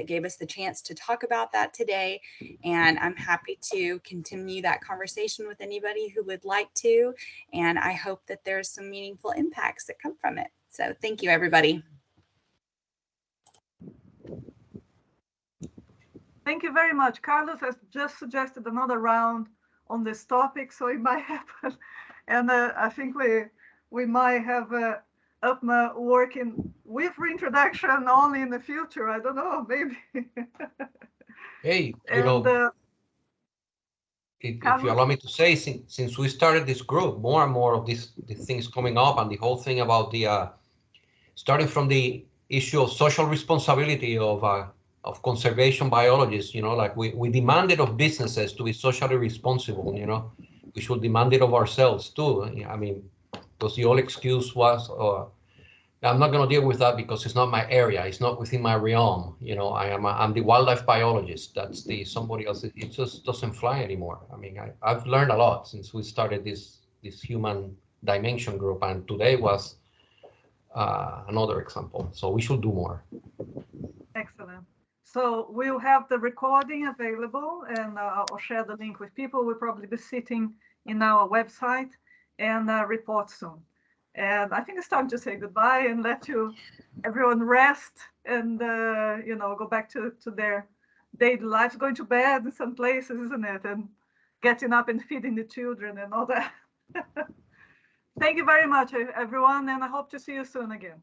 gave us the chance to talk about that today. And I'm happy to continue that conversation with anybody who would like to. And I hope that there's some meaningful impacts that come from it. So thank you, everybody. Thank you very much. Carlos has just suggested another round on this topic, so it might happen. And I think we might have Upma working with reintroduction only in the future. I don't know, maybe. Hey, if you allow me to say, since we started this group, more and more of these things coming up, and the whole thing about the starting from the issue of social responsibility of conservation biologists, like we demanded of businesses to be socially responsible, we should demand it of ourselves too. I mean, because the old excuse was, I'm not going to deal with that because it's not my area, it's not within my realm. I'm the wildlife biologist. That's somebody else. It just doesn't fly anymore. I mean, I've learned a lot since we started this human dimension group, and today was another example. So we should do more. Excellent. So we'll have the recording available, and I'll share the link with people. We'll probably be sitting in our website and report soon. And I think it's time to say goodbye and let everyone rest and go back to their daily lives, going to bed in some places, isn't it? And getting up and feeding the children and all that. Thank you very much, everyone, and I hope to see you soon again.